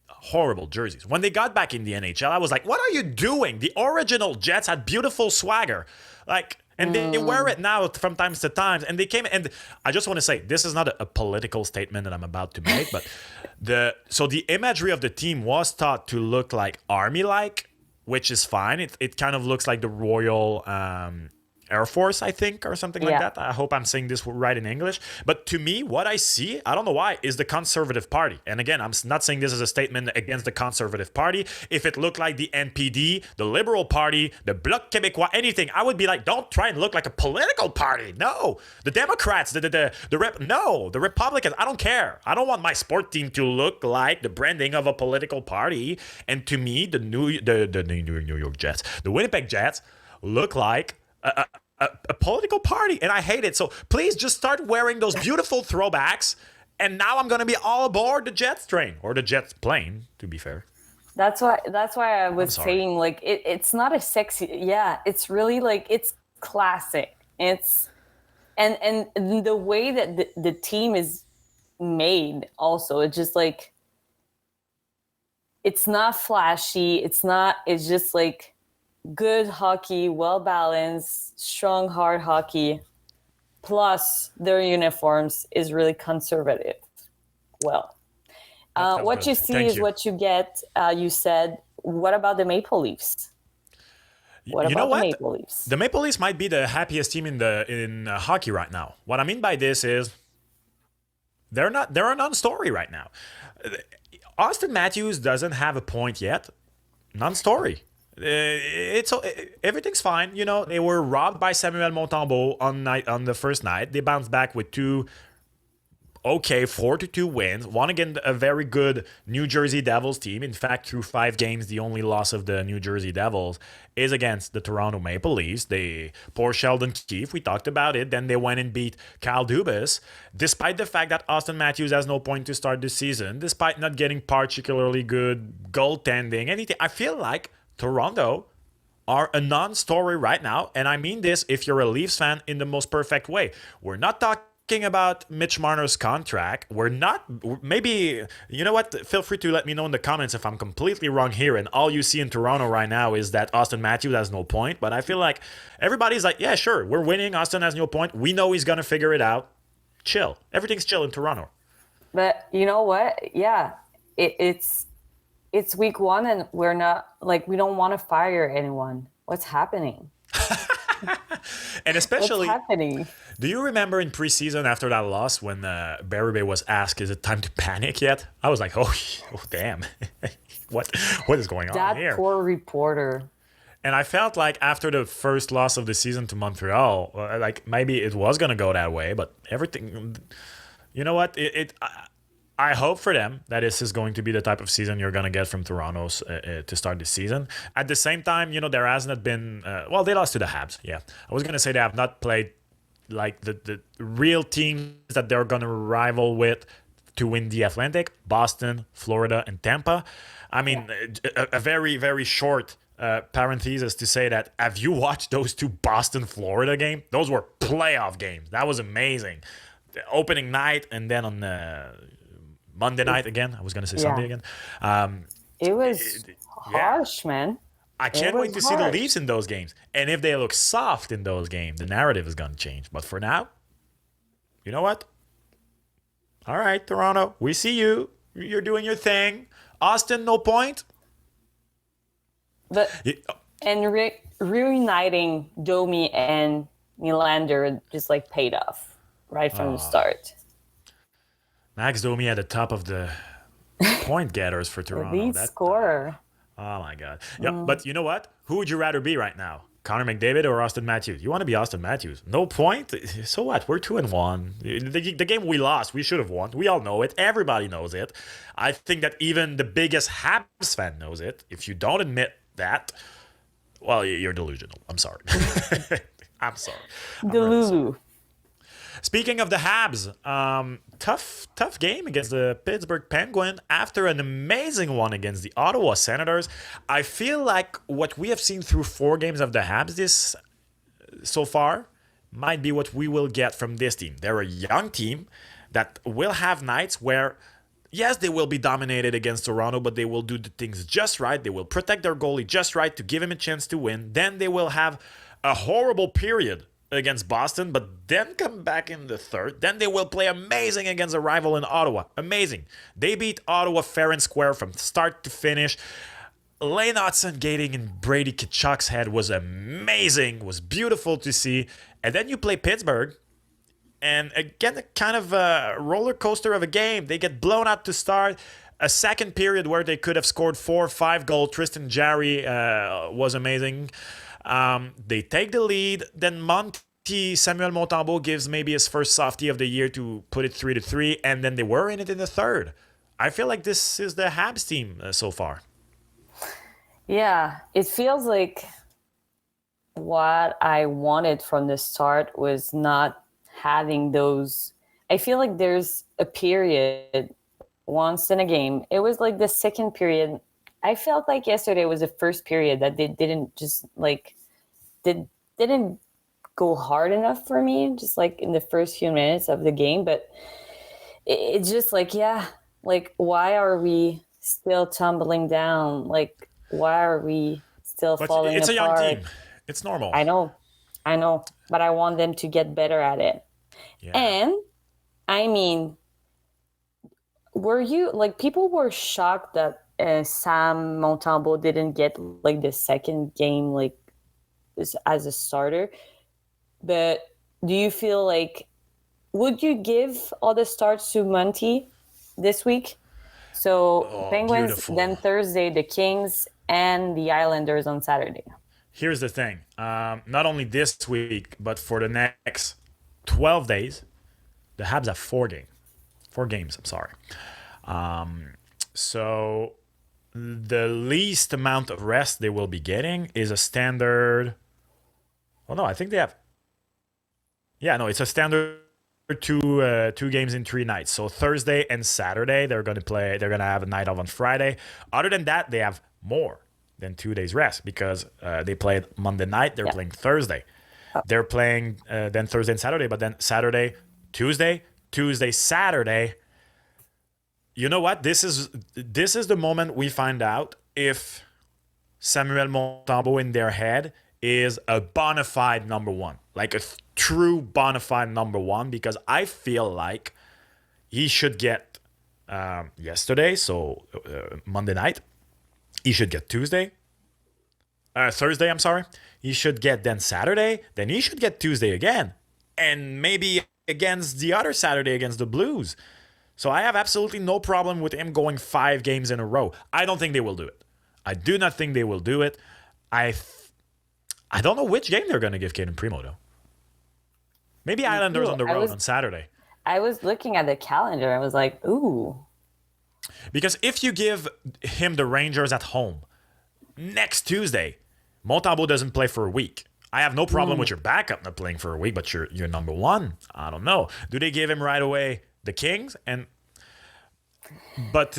horrible jerseys. When they got back in the NHL, I was like, "What are you doing?" The original Jets had beautiful swagger, like. And they wear it now from time to time. And they came, and I just want to say, this is not a political statement that I'm about to make, but the imagery of the team was thought to look like army-like, which is fine. It kind of looks like the Royal Air Force, I think, or something like that. I hope I'm saying this right in English. But to me, what I see, I don't know why, is the Conservative Party. And again, I'm not saying this as a statement against the Conservative Party. If it looked like the NPD, the Liberal Party, the Bloc Québécois, anything, I would be like, don't try and look like a political party. No. The Democrats, the Republicans, I don't care. I don't want my sport team to look like the branding of a political party. And to me, the New York Jets, the Winnipeg Jets, look like a political party, and I hate it. So please just start wearing those beautiful throwbacks, and now I'm going to be all aboard the Jets train, or the Jets plane, to be fair. That's why I was saying, like, it's not a sexy, it's really like, it's classic. It's and the way that the team is made also, it's just like, it's not flashy, it's just like good hockey, well-balanced, strong, hard hockey, plus their uniforms is really conservative. Well, what you see is what you get, you said. What about the Maple Leafs? What about the Maple Leafs? The Maple Leafs might be the happiest team in hockey right now. What I mean by this is they're a non-story right now. Austin Matthews doesn't have a point yet. Non-story. Everything's fine. You know, they were robbed by Samuel Montembeault on the first night. They bounced back with 4-2 wins. One against a very good New Jersey Devils team. In fact, through 5 games, the only loss of the New Jersey Devils is against the Toronto Maple Leafs. Poor Sheldon Keefe, we talked about it. Then they went and beat Kyle Dubas. Despite the fact that Austin Matthews has no point to start the season, despite not getting particularly good goaltending, anything, I feel like Toronto are a non-story right now, and I mean this if you're a Leafs fan in the most perfect way. We're not talking about Mitch Marner's contract, we're not, maybe, you know what? Feel free to let me know in the comments if I'm completely wrong here. And all you see in Toronto right now is that Austin Matthews has no point. But I feel like everybody's like, yeah, sure, we're winning. Austin has no point. We know he's going to figure it out. Chill. Everything's chill in Toronto. But you know what? Yeah, it's week one, and we're not like, we don't want to fire anyone. What's happening? And especially, What's happening? Do you remember in preseason after that loss when Berube was asked, "Is it time to panic yet?" I was like, "Oh damn, what is going on That here?" poor reporter. And I felt like after the first loss of the season to Montreal, like maybe it was gonna go that way, but everything, you know what? I hope for them that this is going to be the type of season you're going to get from Toronto's to start the season. At the same time, you know, there hasn't been... well, they lost to the Habs, yeah. I was going to say they have not played like the real teams that they're going to rival with to win the Atlantic. Boston, Florida, and Tampa. I mean, a very, very short parenthesis to say that, have you watched those two Boston-Florida games? Those were playoff games. That was amazing. The opening night and then on Monday night again. I was going to say Sunday again. It was harsh, man. I can't wait to see the Leafs in those games. And if they look soft in those games, the narrative is going to change. But for now, you know what? All right, Toronto, we see you. You're doing your thing. Austin, no point. But reuniting Domi and Nylander just like paid off right from the start. Max Domi at the top of the point getters for Toronto. Lead scorer. Oh, my God. Yeah, but you know what? Who would you rather be right now? Connor McDavid or Austin Matthews? You want to be Austin Matthews. No point? So what? We're 2-1. The game we lost, we should have won. We all know it. Everybody knows it. I think that even the biggest Habs fan knows it. If you don't admit that, well, you're delusional. I'm sorry. I'm sorry. Delulu. Speaking of the Habs, tough game against the Pittsburgh Penguins after an amazing one against the Ottawa Senators. I feel like what we have seen through 4 games of the Habs so far might be what we will get from this team. They're a young team that will have nights where, yes, they will be dominated against Toronto, but they will do the things just right. They will protect their goalie just right to give him a chance to win. Then they will have a horrible period against Boston, but then come back in the third. Then they will play amazing against a rival in Ottawa. Amazing. They beat Ottawa fair and square from start to finish. Lane Hudson gating in Brady Tkachuk's head was amazing. Was beautiful to see. And then you play Pittsburgh, and again, a kind of a roller coaster of a game. They get blown out to start. A second period where they could have scored 4 or 5 goals. Tristan Jarry was amazing. They take the lead. Then Samuel Montembeault gives maybe his first softie of the year to put it 3-3, and then they were in it in the third. I feel like this is the Habs team so far. Yeah, it feels like what I wanted from the start was not having those. I feel like there's a period once in a game. It was like the second period. I felt like yesterday was the first period that they didn't just like didn't go hard enough for me, just like in the first few minutes of the game. But it's just like, yeah, like, why are we still tumbling down? Like, why are we still falling apart? It's a young team. It's normal. I know. But I want them to get better at it. Yeah. And, I mean, were you, like, people were shocked that Sam Montembeault didn't get, like, the second game, like, as a starter. But do you feel like, would you give all the starts to Monty this week? So Penguins, beautiful. then Thursday, the Kings and the Islanders on Saturday. Here's the thing. Not only this week, but for the next 12 days, the Habs have 4 games. 4 games, I'm sorry. So the least amount of rest they will be getting is a standard... Well, no, I think they have... Yeah, no, it's a standard 2 games in 3 nights. So Thursday and Saturday, they're going to play. They're going to have a night off on Friday. Other than that, they have more than 2 days rest because they played Monday night. They're playing Thursday. They're playing then Thursday and Saturday, but then Saturday, Tuesday, Saturday. You know what? This is the moment we find out if Samuel Montembeault in their head is a bona fide number one, like a true bona fide number one, because I feel like he should get yesterday, so Monday night. He should get Thursday, I'm sorry. He should get then Saturday, then he should get Tuesday again, and maybe against the other Saturday against the Blues. So I have absolutely no problem with him going 5 games in a row. I don't think they will do it. I do not think they will do it. I don't know which game they're going to give Caden Primo, though. Maybe Islanders on the road on Saturday. I was looking at the calendar. I was like, ooh. Because if you give him the Rangers at home next Tuesday, Montembeault doesn't play for a week. I have no problem with your backup not playing for a week, but you're number one. I don't know. Do they give him right away the Kings? But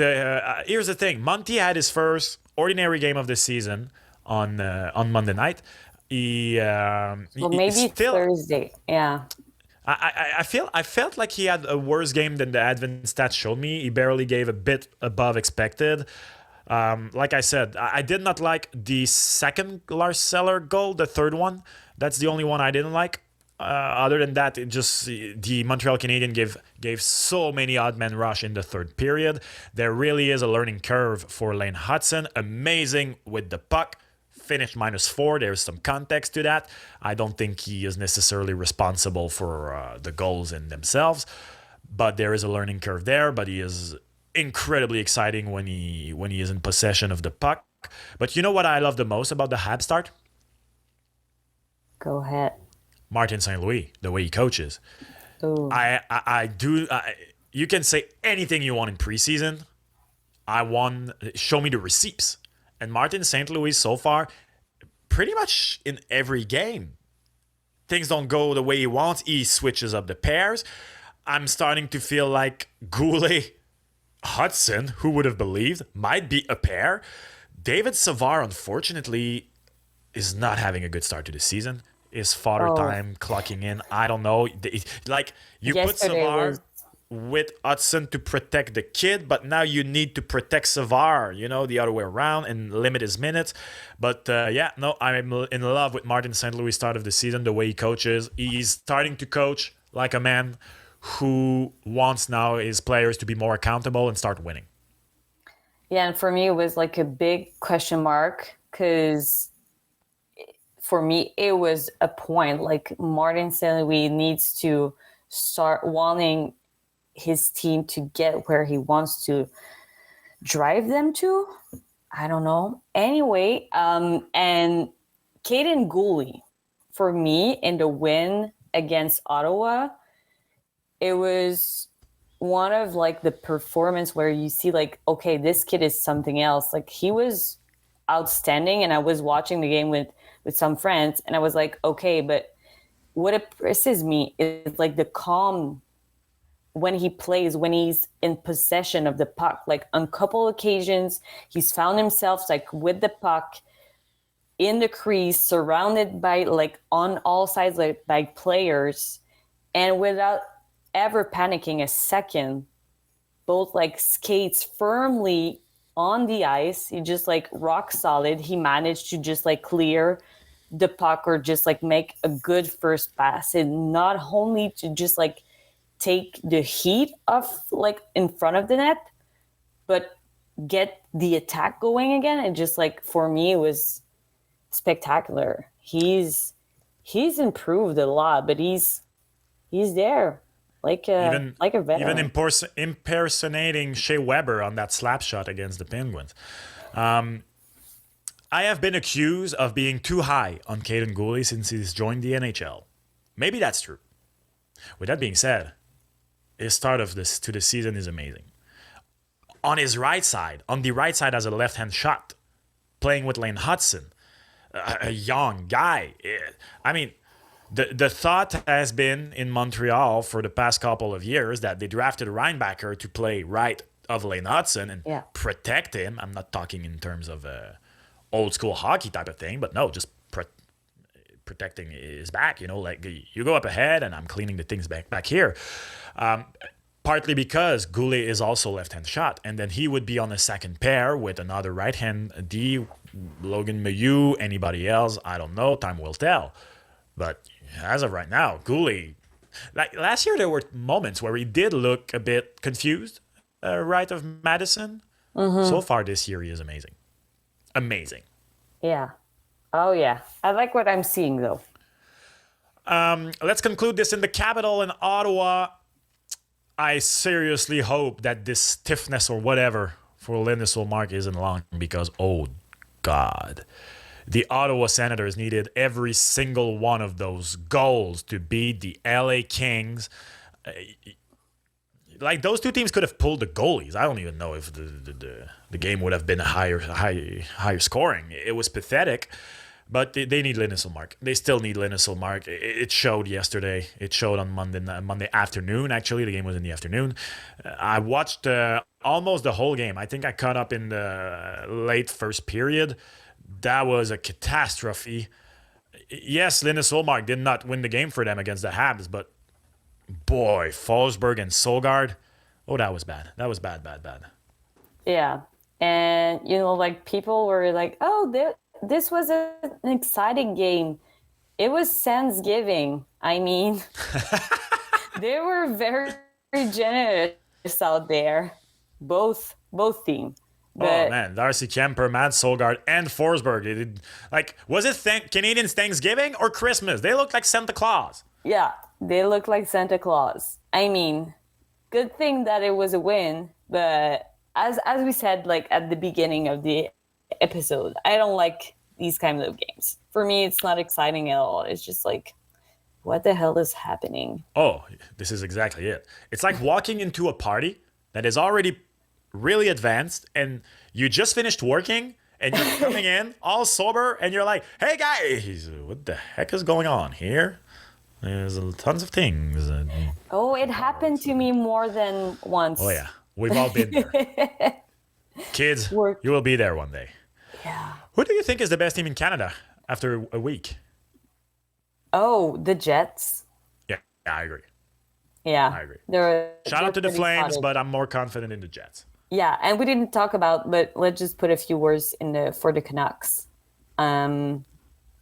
here's the thing. Monty had his first ordinary game of the season on Monday night. Maybe Thursday. Yeah. I felt like he had a worse game than the advanced stats showed me. He barely gave a bit above expected. Like I said, I did not like the second Lars Eller goal, the third one. That's the only one I didn't like. Other than that, it just the Montreal Canadiens gave so many odd man rush in the third period. There really is a learning curve for Lane Hudson. Amazing with the puck. Finished -4. There's some context to that. I don't think he is necessarily responsible for the goals in themselves, but there is a learning curve there. But he is incredibly exciting when he is in possession of the puck. But you know what I love the most about the Habs start? Go ahead. Martin St. Louis, the way he coaches. Ooh. You can say anything you want in preseason. Show me the receipts. And Martin St. Louis so far, pretty much in every game, things don't go the way he wants. He switches up the pairs. I'm starting to feel like Goulet Hudson, who would have believed, might be a pair. David Savard, unfortunately, is not having a good start to the season. Is father time clocking in? I don't know. Like, you put Savard with Hudson to protect the kid, but now you need to protect Savard, the other way around, and limit his minutes. But I'm in love with Martin St. Louis start of the season, the way he coaches. He's starting to coach like a man who wants now his players to be more accountable and start winning. Yeah, and for me, it was like a big question mark, because for me, it was a point. Like, Martin St. Louis needs to start wanting his team to get where he wants to drive them to. I don't know. Anyway, and Caden Goulet, for me, in the win against Ottawa, it was one of like the performance where you see like, okay, this kid is something else. Like, he was outstanding, and I was watching the game with some friends, and I was like, okay, but what impresses me is like the calm when he plays, when he's in possession of the puck. Like, on a couple occasions, he's found himself like with the puck in the crease, surrounded by like on all sides like by players, and without ever panicking a second, both like skates firmly on the ice. He just like rock solid. He managed to just like clear the puck or just like make a good first pass, and not only to just like take the heat off like in front of the net, but get the attack going again. And just like, for me, it was spectacular. He's improved a lot, but he's there like a veteran. Even impersonating Shea Weber on that slap shot against the Penguins. I have been accused of being too high on Caden Goulet since he's joined the NHL. Maybe that's true. With that being said, his start to the season is amazing. On the right side as a left-hand shot, playing with Lane Hudson, a young guy. I mean, the thought has been in Montreal for the past couple of years that they drafted a linebacker to play right of Lane Hudson and protect him. I'm not talking in terms of old school hockey type of thing, but no, just protecting his back. Like you go up ahead and I'm cleaning the things back here. Partly because Goulet is also left-hand shot, and then he would be on the second pair with another right-hand D, Logan Mailloux, anybody else, I don't know, time will tell. But as of right now, Goulet, like last year there were moments where he did look a bit confused, right of Madison. So far this year he is amazing. Amazing. Yeah. Oh, yeah. I like what I'm seeing, though. Let's conclude this in the capital in Ottawa. I seriously hope that this stiffness or whatever for Linus Ullmark isn't long because, oh, God. The Ottawa Senators needed every single one of those goals to beat the LA Kings. Like, those two teams could have pulled the goalies. I don't even know if the game would have been higher scoring. It was pathetic. But they need Linus Ullmark. They still need Linus Ullmark. It showed yesterday. It showed on Monday afternoon, actually. The game was in the afternoon. I watched almost the whole game. I think I caught up in the late first period. That was a catastrophe. Yes, Linus Ullmark did not win the game for them against the Habs, but boy, Forsberg and Solgaard, oh, that was bad. That was bad. Yeah. And, like people were like, oh, this was an exciting game. It was Sensgiving. I mean, they were very generous out there. Both teams. Oh, man. Darcy Kemper, Matt Solgaard, and Forsberg. Was it Canadiens Thanksgiving or Christmas? They looked like Santa Claus. Yeah, they look like Santa Claus. I mean, good thing that it was a win. But as we said, like at the beginning of the episode, I don't like these kind of games. For me, it's not exciting at all. It's just like, what the hell is happening? Oh, this is exactly it. It's like walking into a party that is already really advanced and you just finished working and you're coming in all sober and you're like, hey guys, what the heck is going on here? There's tons of things. Oh, it happened to me more than once. Oh yeah, we've all been there. Kids, you will be there one day. Yeah. Who do you think is the best team in Canada after a week? Oh, the Jets. Yeah, I agree. Yeah, I agree. They're Shout out to the Flames, solid. but I'm more confident in the Jets. Yeah, and we didn't talk about, but let's just put a few words for the Canucks.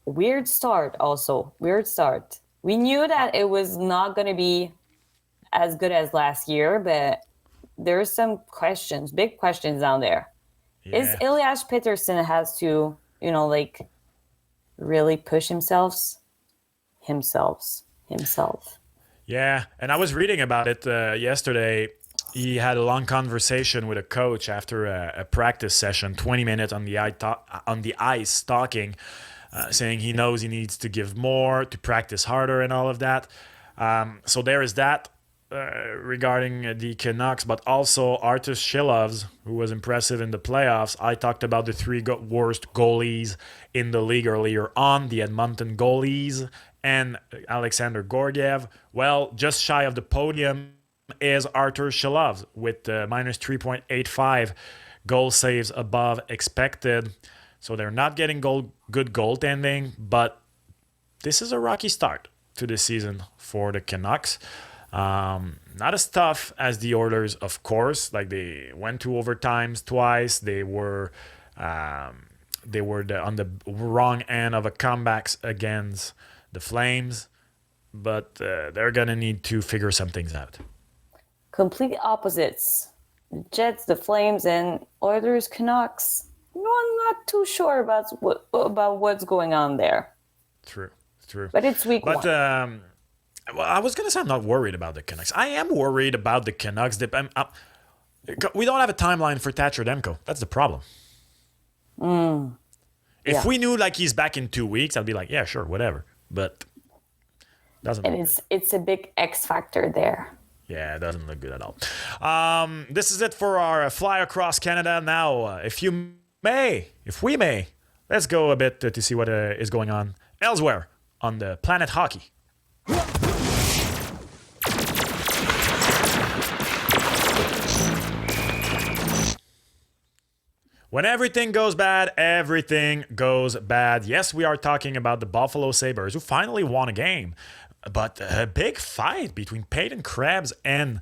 Weird start also. Weird start. We knew that it was not going to be as good as last year, but there's some questions, big questions down there. Yeah. Is Elias Pettersson has to, really push himself? Yeah, and I was reading about it yesterday. He had a long conversation with a coach after a practice session, 20 minutes on the ice talking, saying he knows he needs to give more, to practice harder and all of that. So there is that regarding the Canucks, but also Artus Shilovs, who was impressive in the playoffs. I talked about the three worst goalies in the league earlier on, the Edmonton goalies and Alexander Gorgiev. Well, just shy of the podium is Artur Shilovs with minus 3.85 goal saves above expected. So they're not getting good goaltending, but this is a rocky start to the season for the Canucks. Not as tough as the Oilers, of course. Like they went to overtimes twice. They were on the wrong end of a comebacks against the Flames, but they're gonna need to figure some things out. Complete opposites. The Jets, the Flames, and Oilers, Canucks. No, I'm not too sure about what's going on there. True. But it's week one. Well, I was gonna say I'm not worried about the Canucks. I am worried about the Canucks. We don't have a timeline for Thatcher Demko. That's the problem. If we knew like he's back in 2 weeks, I'd be like, yeah, sure, whatever. But doesn't. And it's a big X factor there. Yeah, it doesn't look good at all. This is it for our fly across Canada. Now, if we may, let's go a bit to see what is going on elsewhere on the planet hockey. When everything goes bad, everything goes bad. Yes, we are talking about the Buffalo Sabres, who finally won a game. But a big fight between Peyton Krebs and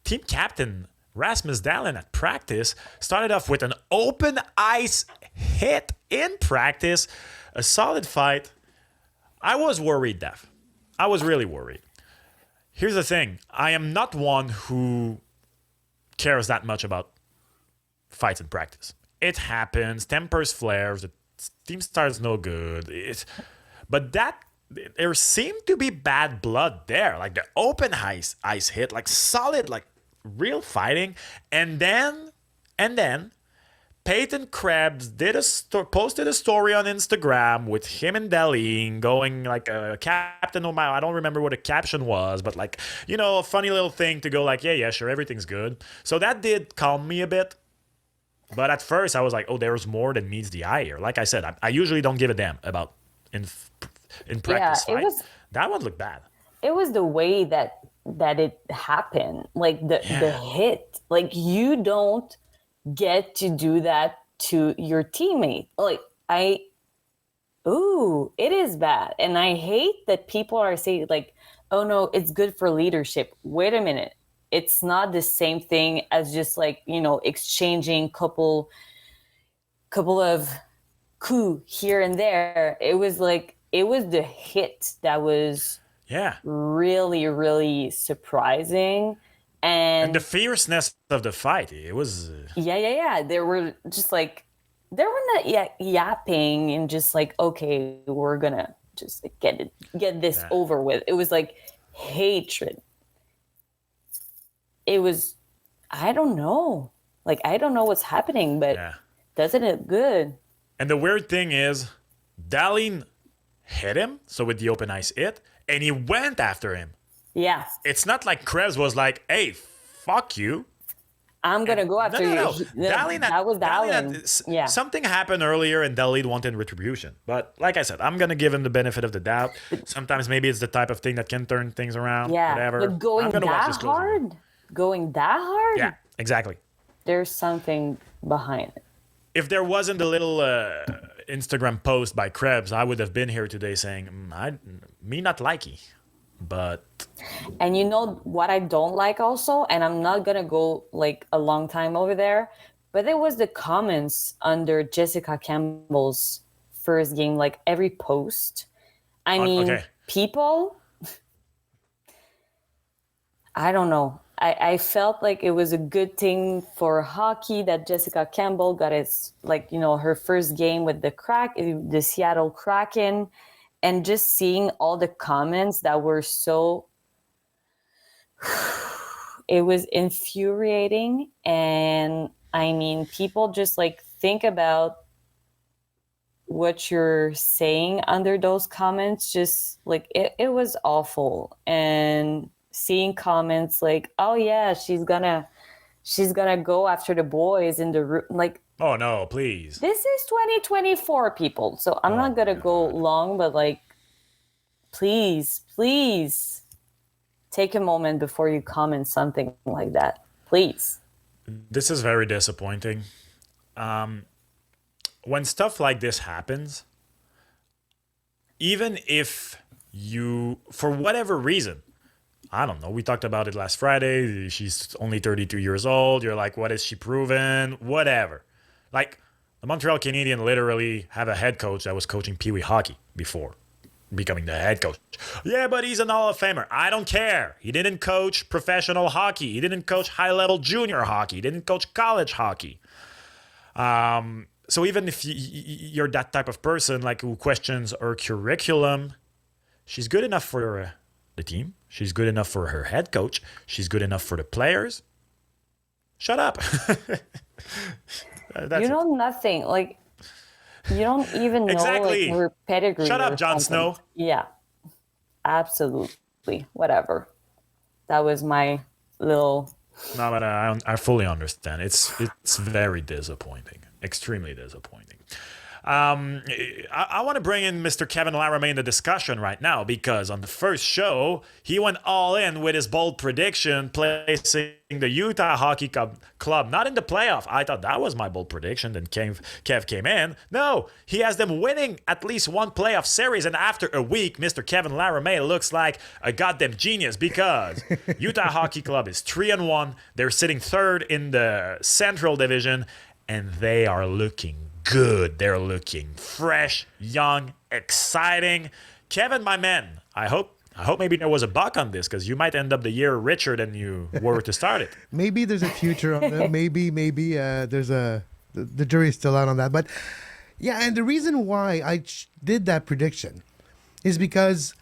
team captain Rasmus Dahlin at practice started off with an open ice hit in practice. A solid fight. I was worried, Daph. I was really worried. Here's the thing. I am not one who cares that much about fights in practice. It happens. Tempers flares. The team starts no good. But there seemed to be bad blood there. Like the open ice hit, like solid, like real fighting. And then Peyton Krebs posted a story on Instagram with him and Dahlin going like a captain. I don't remember what the caption was, but like, a funny little thing to go like, yeah, sure, everything's good. So that did calm me a bit. But at first I was like, oh, there's more than meets the eye here. Like I said, I usually don't give a damn about in practice fight. That one looked bad. It was the way that it happened. Like the hit. Like you don't get to do that to your teammate. Like it is bad. And I hate that people are saying like, oh no, it's good for leadership. Wait a minute. It's not the same thing as just like, exchanging couple of coups here and there. It was the hit that was really, really surprising. And the fierceness of the fight, it was... They were just like, they were not yapping and just like, okay, we're going to just like get this over with. It was like hatred. It was, I don't know. Like, I don't know what's happening, but doesn't it good? And the weird thing is, Dahlin hit him, so with the open ice hit, and he went after him. Yeah. It's not like Krebs was like, hey, fuck you. I'm going to go after you. That was Dahlin. Something happened earlier and Dahlin wanted retribution. But like I said, I'm going to give him the benefit of the doubt. Sometimes maybe it's the type of thing that can turn things around. Yeah, whatever. But going that hard? Yeah, exactly. There's something behind it. If there wasn't a little Instagram post by Krebs, I would have been here today saying, me not likey. But... And you know what I don't like also? And I'm not going to go like a long time over there. But it was the comments under Jessica Campbell's first game, like every post. I mean, people... I don't know. I felt like it was a good thing for hockey that Jessica Campbell got her first game with the Seattle Kraken, and just seeing all the comments that were so, it was infuriating. And I mean, people just like think about what you're saying under those comments. Just like it was awful. And seeing comments like, oh yeah, she's gonna go after the boys in the room. Like, oh no, please. This is 2024, people. So I'm not gonna go long, but like, please take a moment before you comment something like that. Please. This is very disappointing. When stuff like this happens, even if you, for whatever reason, I don't know. We talked about it last Friday. She's only 32 years old. You're like, what is she proven? Whatever. Like, the Montreal Canadiens literally have a head coach that was coaching Pee Wee hockey before becoming the head coach. Yeah, but he's an Hall of Famer. I don't care. He didn't coach professional hockey. He didn't coach high-level junior hockey. He didn't coach college hockey. So even if you're that type of person, like, who questions her curriculum, she's good enough for the team. She's good enough for her head coach. She's good enough for the players. Shut up. You know nothing. Like, you don't even know like her pedigree. Shut up, Jon Snow. Yeah, absolutely. Whatever. That was my little... No, but I fully understand. It's very disappointing. Extremely disappointing. I want to bring in Mr. Kevin Laramie in the discussion right now because on the first show, he went all in with his bold prediction, placing the Utah Hockey Club not in the playoff. I thought that was my bold prediction. Then Kev came in. No, he has them winning at least one playoff series. And after a week, Mr. Kevin Laramie looks like a goddamn genius because Utah Hockey Club is 3-1. They're sitting third in the Central Division, and they are looking good. They're looking fresh, young, exciting. Kevin, my man, I hope maybe there was a buck on this because you might end up the year richer than you were to start it. Maybe there's a future on that. Maybe there's the jury's still out on that. But yeah, and the reason why I did that prediction is because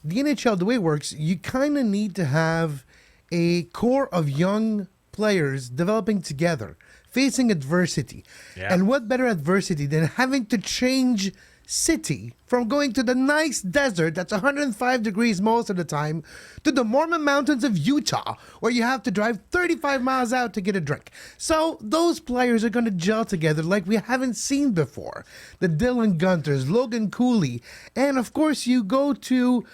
the NHL, the way it works, you kind of need to have a core of young players developing together, facing adversity. Yeah. And what better adversity than having to change city from going to the nice desert that's 105 degrees most of the time to the Mormon Mountains of Utah, where you have to drive 35 miles out to get a drink. So those players are going to gel together like we haven't seen before. The Dylan Gunters, Logan Cooley, and of course you go to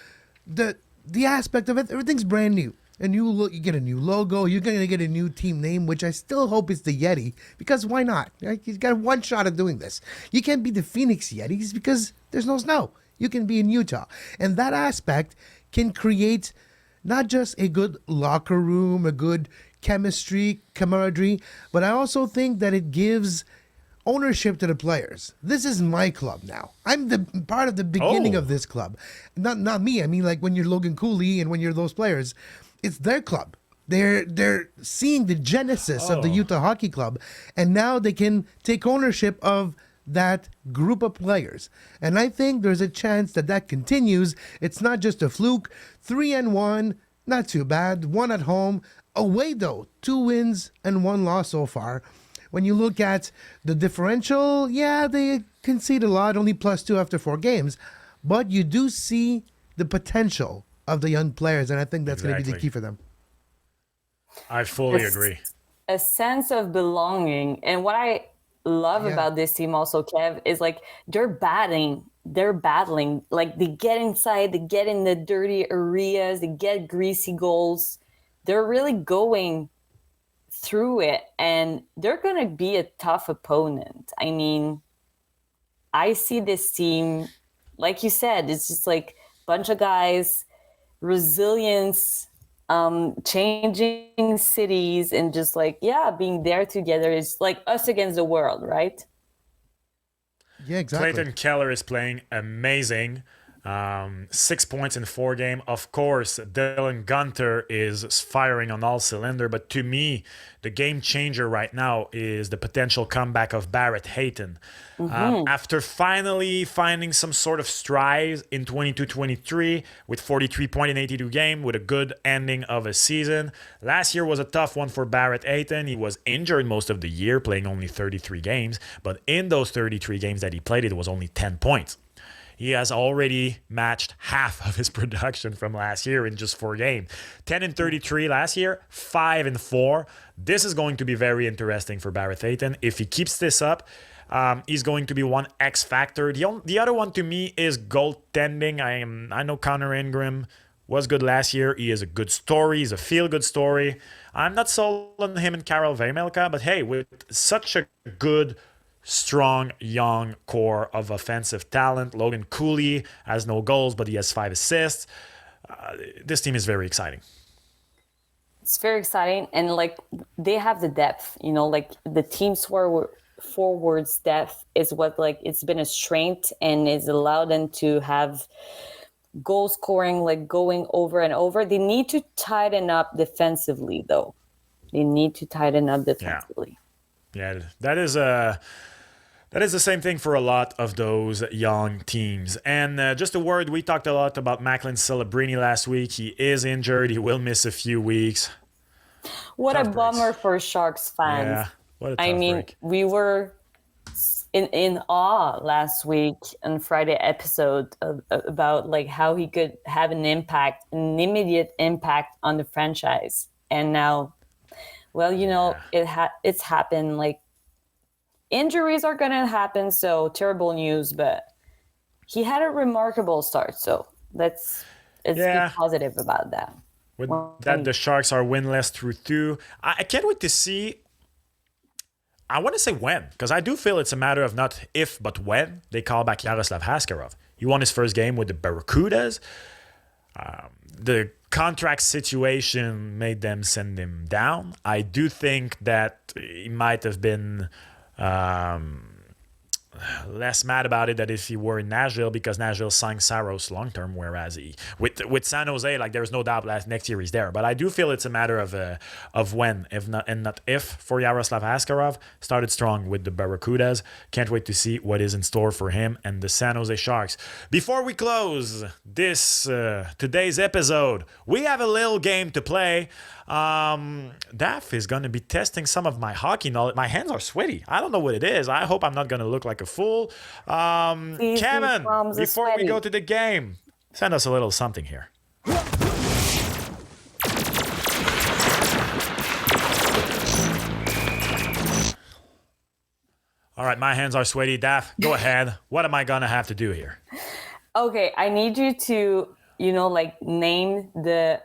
the aspect of it, everything's brand new. You get a new logo. You're going to get a new team name, which I still hope is the Yeti, because why not? Right? You've got one shot at doing this. You can't be the Phoenix Yetis because there's no snow. You can be in Utah. And that aspect can create not just a good locker room, a good chemistry, camaraderie, but I also think that it gives ownership to the players. This is my club now. I'm the part of the beginning of this club. Not me. I mean, like when you're Logan Cooley and when you're those players, it's their club. They're seeing the genesis of the Utah Hockey Club, and now they can take ownership of that group of players. And I think there's a chance that continues. It's not just a fluke. 3-1, not too bad. One at home. Away though, 2 wins and 1 loss so far. When you look at the differential, yeah, they concede a lot, only +2 after 4 games. But you do see the potential of the young players, and I think that's going to be the key for them. I fully agree. A sense of belonging. And what I love about this team also, Kev, is like they're battling. Like they get inside, they get in the dirty areas, they get greasy goals. They're really going through it, and they're going to be a tough opponent. I mean, I see this team, like you said, it's just like a bunch of guys, resilience, changing cities, and just like, being there together is like us against the world, right? Yeah, exactly. Clayton Keller is playing amazing. 6 points in 4 games. Of course, Dylan Gunter is firing on all cylinders, but to me, the game changer right now is the potential comeback of Barrett Hayton. After finally finding some sort of strides in 22-23 with 43 points in 82 games with a good ending of a season. Last year was a tough one for Barrett Hayton. He was injured most of the year, playing only 33 games, but in those 33 games that he played, it was only 10 points. He has already matched half of his production from last year in just 4 games. 10 and 33 last year, 5 and 4. This is going to be very interesting for Barrett Hayton. If he keeps this up, he's going to be one X factor. The other one to me is goaltending. I know Connor Ingram was good last year. He is a good story. He's a feel-good story. I'm not sold on him and Karel Vejmelka, but hey, with such a good, strong, young core of offensive talent. Logan Cooley has no goals, but he has 5 assists. This team is very exciting. It's very exciting, and like they have the depth, like the team's forwards depth is what, like, it's been a strength and it's allowed them to have goal scoring, like going over and over. They need to tighten up defensively, though. Yeah, that is the same thing for a lot of those young teams. And just a word, we talked a lot about Macklin Celebrini last week. He is injured. He will miss a few weeks. What a bummer for Sharks fans. Yeah, what a tough break. We were in awe last week on Friday episode about like how he could have an immediate impact on the franchise. And now, well, it's happened. Like, Injuries are going to happen, so terrible news, but he had a remarkable start, so let's be positive about that. With that, the Sharks are winless through 2. I can't wait to see. I want to say when, because I do feel it's a matter of not if, but when they call back Yaroslav Askarov. He won his first game with the Barracudas. The contract situation made them send him down. I do think that he might have been less mad about it than if he were in Nashville, because Nashville signed Saros long term, whereas he with San Jose, like, there's no doubt next year he's there. But I do feel it's a matter of when, if not and not if, for Yaroslav Askarov. Started strong with the Barracudas. Can't wait to see what is in store for him and the San Jose Sharks. Before we close this today's episode, we have a little game to play. Daph is going to be testing some of my hockey knowledge. My hands are sweaty. I don't know what it is. I hope I'm not going to look like a fool. Kevin, before we go to the game, send us a little something here. All right, my hands are sweaty. Daph, go ahead. What am I going to have to do here? Okay, I need you to, name the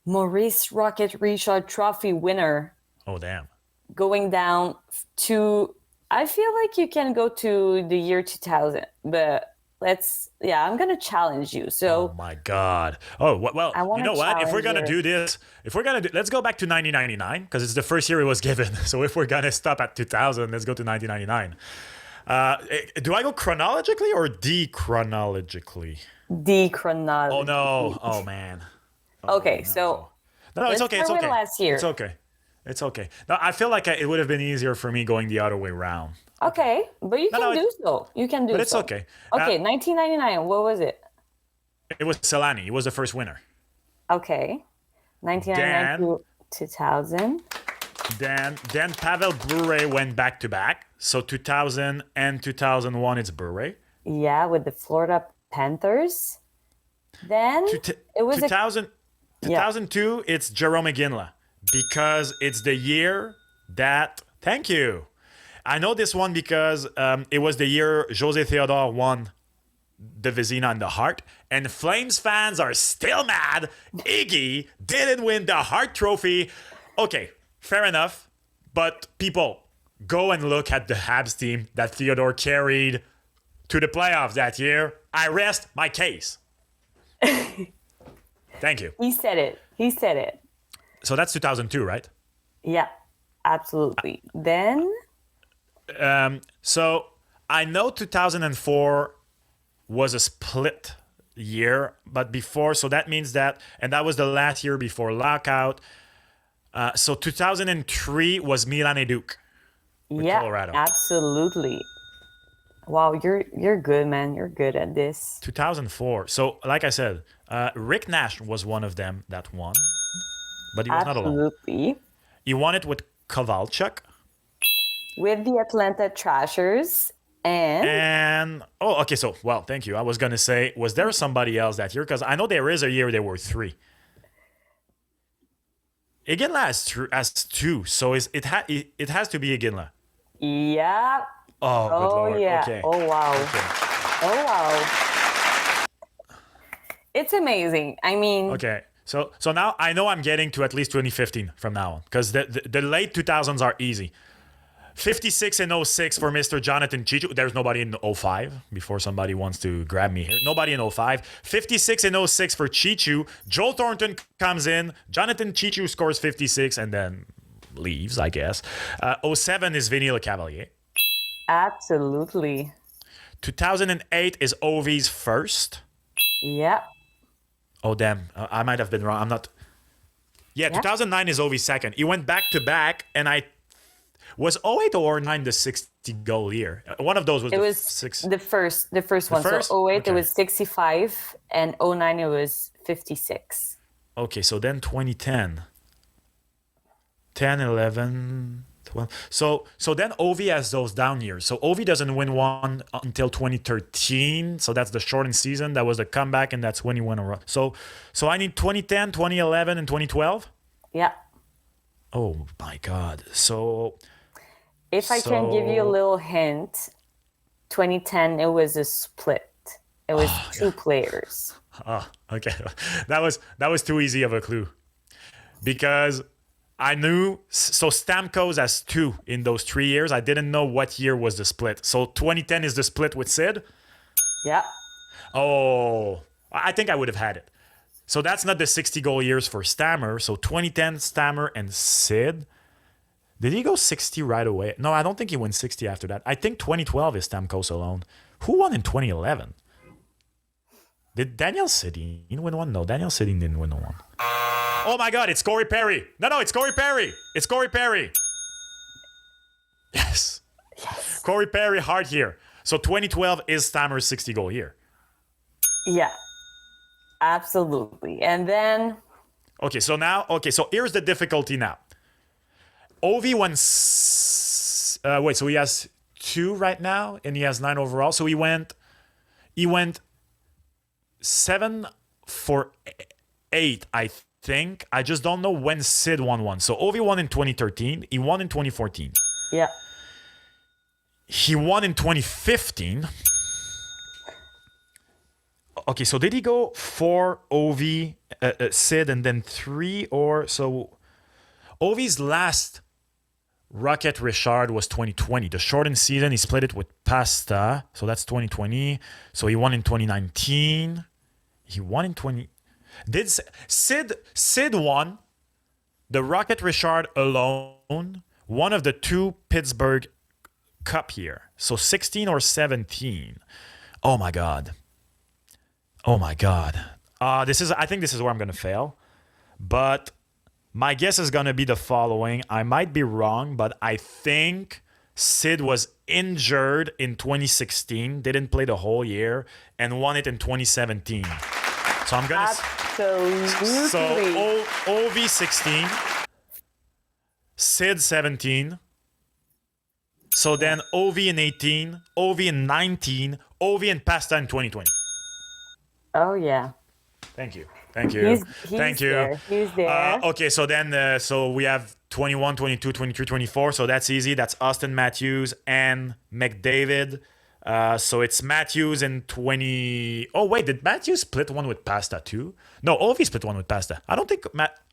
Maurice Rocket Richard Trophy winner. Oh, damn. Going down to, I feel like you can go to the year 2000, but I'm going to challenge you. So, oh my God. Oh, well, you know what? If we're going to do this, let's go back to 1999, because it's the first year it was given. So if we're going to stop at 2000, let's go to 1999. Do I go chronologically or dechronologically? Dechronologically. Oh, no. Oh, man. Okay, no. so no, it's okay. It's okay. Last year. It's okay. It's okay. No, I feel like it would have been easier for me going the other way around. Okay, but you can do so. You can do so. But it's okay. Okay, 1999. What was it? It was Selani. He was the first winner. Okay, 1999 to 2000. Then Pavel Bure went back to back. So 2000 and 2001, it's Bure. Yeah, with the Florida Panthers. Then it was 2002, it's Jerome Iginla, because it's the year that... Thank you. I know this one because it was the year José Theodore won the Vezina and the Hart, and Flames fans are still mad Iggy didn't win the Hart Trophy. Okay, fair enough, but people, go and look at the Habs team that Theodore carried to the playoffs that year. I rest my case. Thank you. He said it. So that's 2002, right? Yeah, absolutely. Then? So I know 2004 was a split year, but before, so that means that, and that was the last year before lockout. So 2003 was Milan and Duke with Colorado. Absolutely. Wow, you're good, man. You're good at this. 2004. So, like I said, Rick Nash was one of them that won, but he was not alone. Absolutely. He won it with Kovalchuk. With the Atlanta Trashers and okay. So, well, thank you. I was gonna say, was there somebody else that year? Because I know there is a year there were 3. Iginla has 2, so it has to be Iginla. Yeah. Oh, good Lord. Yeah. Okay. Oh, wow. Okay. Oh, wow. It's amazing. I mean... Okay. So now I know I'm getting to at least 2015 from now on, because the late 2000s are easy. 56 and 06 for Mr. Jonathan Chichu. There's nobody in 05, before somebody wants to grab me here. Nobody in 05. 56 and 06 for Chichu. Joel Thornton comes in. Jonathan Chichu scores 56 and then leaves, I guess. 07 is Vinny Lecavalier. Absolutely. 2008 is Ovi's first. Yeah. Oh, damn. I might have been wrong. I'm not... Yeah, 2009 is Ovi's second. He went back-to-back, and Was 08 or 09 the 60-goal year? One of those was the first one. First? So 08 okay. It was 65, and 09 it was 56. Okay, so then 2010. 10, 11... 12. So then Ovi has those down years. So Ovi doesn't win one until 2013. So that's the shortened season. That was the comeback, and that's when he went around. So I need 2010, 2011, and 2012? Yeah. Oh, my God. So If I can give you a little hint, 2010, it was a split. It was two players. Oh, okay. That was too easy of a clue. Because I knew, so Stamkos has 2 in those 3 years. I didn't know what year was the split. So 2010 is the split with Sid? Yeah. Oh, I think I would have had it. So that's not the 60-goal years for Stammer. So 2010, Stammer and Sid. Did he go 60 right away? No, I don't think he went 60 after that. I think 2012 is Stamkos alone. Who won in 2011? Did Daniel Sedin win one? No, Daniel Sedin didn't win one. Oh my God, it's Corey Perry. No, it's Corey Perry. It's Corey Perry. Yes. Corey Perry, hard here. So 2012 is Stammer's 60-goal year. Yeah. Absolutely. And then... Okay, so here's the difficulty now. Ovi went... so he has 2 right now, and he has 9 overall. So he went 7 for 8, I think. I just don't know when Sid won one. So Ovi won in 2013. He won in 2014. Yeah. He won in 2015. Okay, so did he go 4 Ovi, Sid, and then 3 or so? Ovi's last Rocket Richard was 2020. The shortened season, he split it with Pasta. So that's 2020. So he won in 2019. He won in 20... Did Sid won the Rocket Richard alone, one of the 2 Pittsburgh Cup year. So 16 or 17. Oh my God. I think this is where I'm going to fail. But my guess is going to be the following. I might be wrong, but I think Sid was injured in 2016, didn't play the whole year, and won it in 2017. So I'm going to... Absolutely. So OV 16, Sid 17. So then OV in 18, OV in 19, OV and Pasta in 2020. Oh, yeah. Thank you. He's Thank you. there. He's there. Okay, so then so we have 21, 22, 23, 24. So that's easy. That's Austin Matthews and McDavid. So it's Matthews in 20... Oh, wait, did Matthews split one with Pasta too? No, Ovi split one with Pasta. I don't think...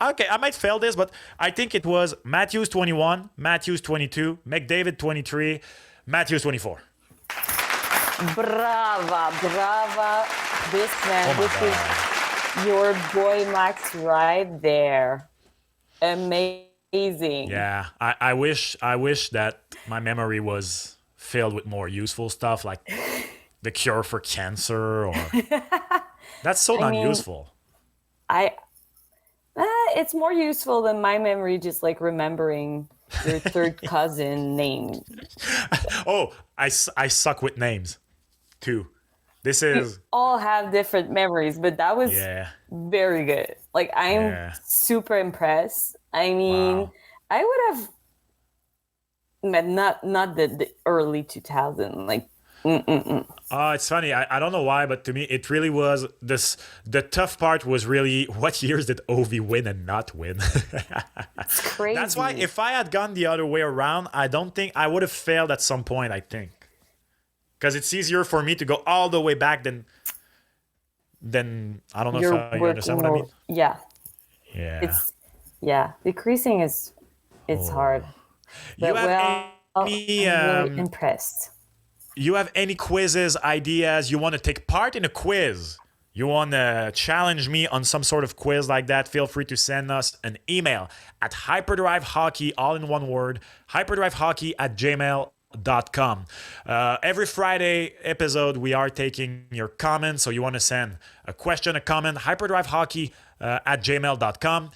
Okay, I might fail this, but I think it was Matthews 21, Matthews 22, McDavid 23, Matthews 24. Brava. This is your boy Max right there. Amazing. Yeah, I wish that my memory was filled with more useful stuff like the cure for cancer or... That's so not useful. It's more useful than my memory just like remembering your third cousin name. Oh, I suck with names too. This is... We all have different memories, but that was very good. Like, I'm super impressed. I mean, I would have met not the early 2000, like, it's funny. I don't know why, but to me, it really was this. The tough part was really what years did Ovi win and not win. It's crazy. That's why if I had gone the other way around, I don't think I would have failed at some point, I think. Because it's easier for me to go all the way back than I don't know if you understand what I mean. Yeah. Yeah. Decreasing is hard. But You have any I'm really impressed. You have any quizzes, ideas? You want to take part in a quiz? You want to challenge me on some sort of quiz like that? Feel free to send us an email at HYPERDRIVEHOCKEY, all in one word, HYPERDRIVEHOCKEY@gmail.com. Every Friday episode, we are taking your comments. So you want to send a question, a comment, HYPERDRIVEHOCKEY@gmail.com.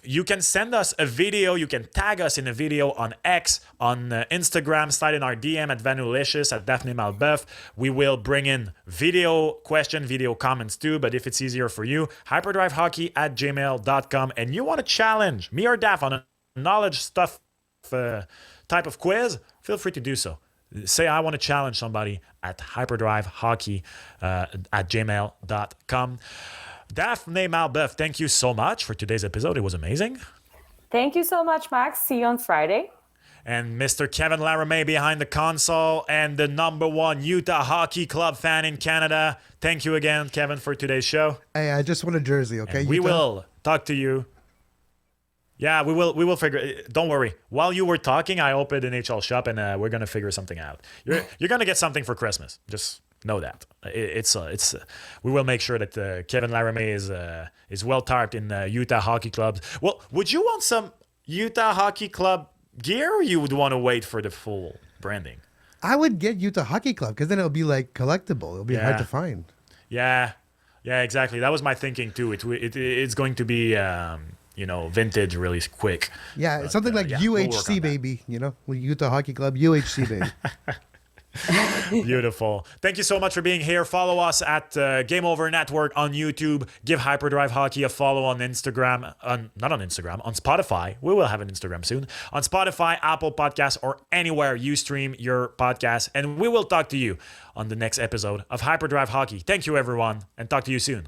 You can send us a video. You can tag us in a video on X, on Instagram, slide in our DM at Vanulicious, at Daphne Malbeuf. We will bring in video question, video comments too. But if it's easier for you, hyperdrivehockey@gmail.com. And you want to challenge me or Daph on a knowledge stuff type of quiz, feel free to do so. Say I want to challenge somebody at hyperdrivehockey@gmail.com. Daphne Malbeuf, thank you so much for today's episode. It was amazing. Thank you so much, Max. See you on Friday. and Mr. Kevin Laramie behind the console, and the #1 Utah Hockey Club fan in Canada. Thank you again, Kevin, for today's show. Hey, I just want a jersey, okay? And we will talk to you. Yeah, we will figure. Don't worry. While you were talking, I opened an NHL shop, and we're gonna figure something out. You're gonna get something for Christmas. Just know that it's. We will make sure that Kevin Laramie is well tarped in Utah hockey clubs. Well, would you want some Utah Hockey Club gear, or you would want to wait for the full branding? I would get Utah Hockey Club because then it'll be like collectible. It'll be hard to find. Yeah, exactly. That was my thinking too. It's going to be. Vintage really quick. Yeah, but, something like UHC, baby. Utah Hockey Club, UHC, baby. Beautiful. Thank you so much for being here. Follow us at Game Over Network on YouTube. Give Hyperdrive Hockey a follow on Instagram. Not on Instagram, on Spotify. We will have an Instagram soon. On Spotify, Apple Podcasts, or anywhere you stream your podcast. And we will talk to you on the next episode of Hyperdrive Hockey. Thank you, everyone, and talk to you soon.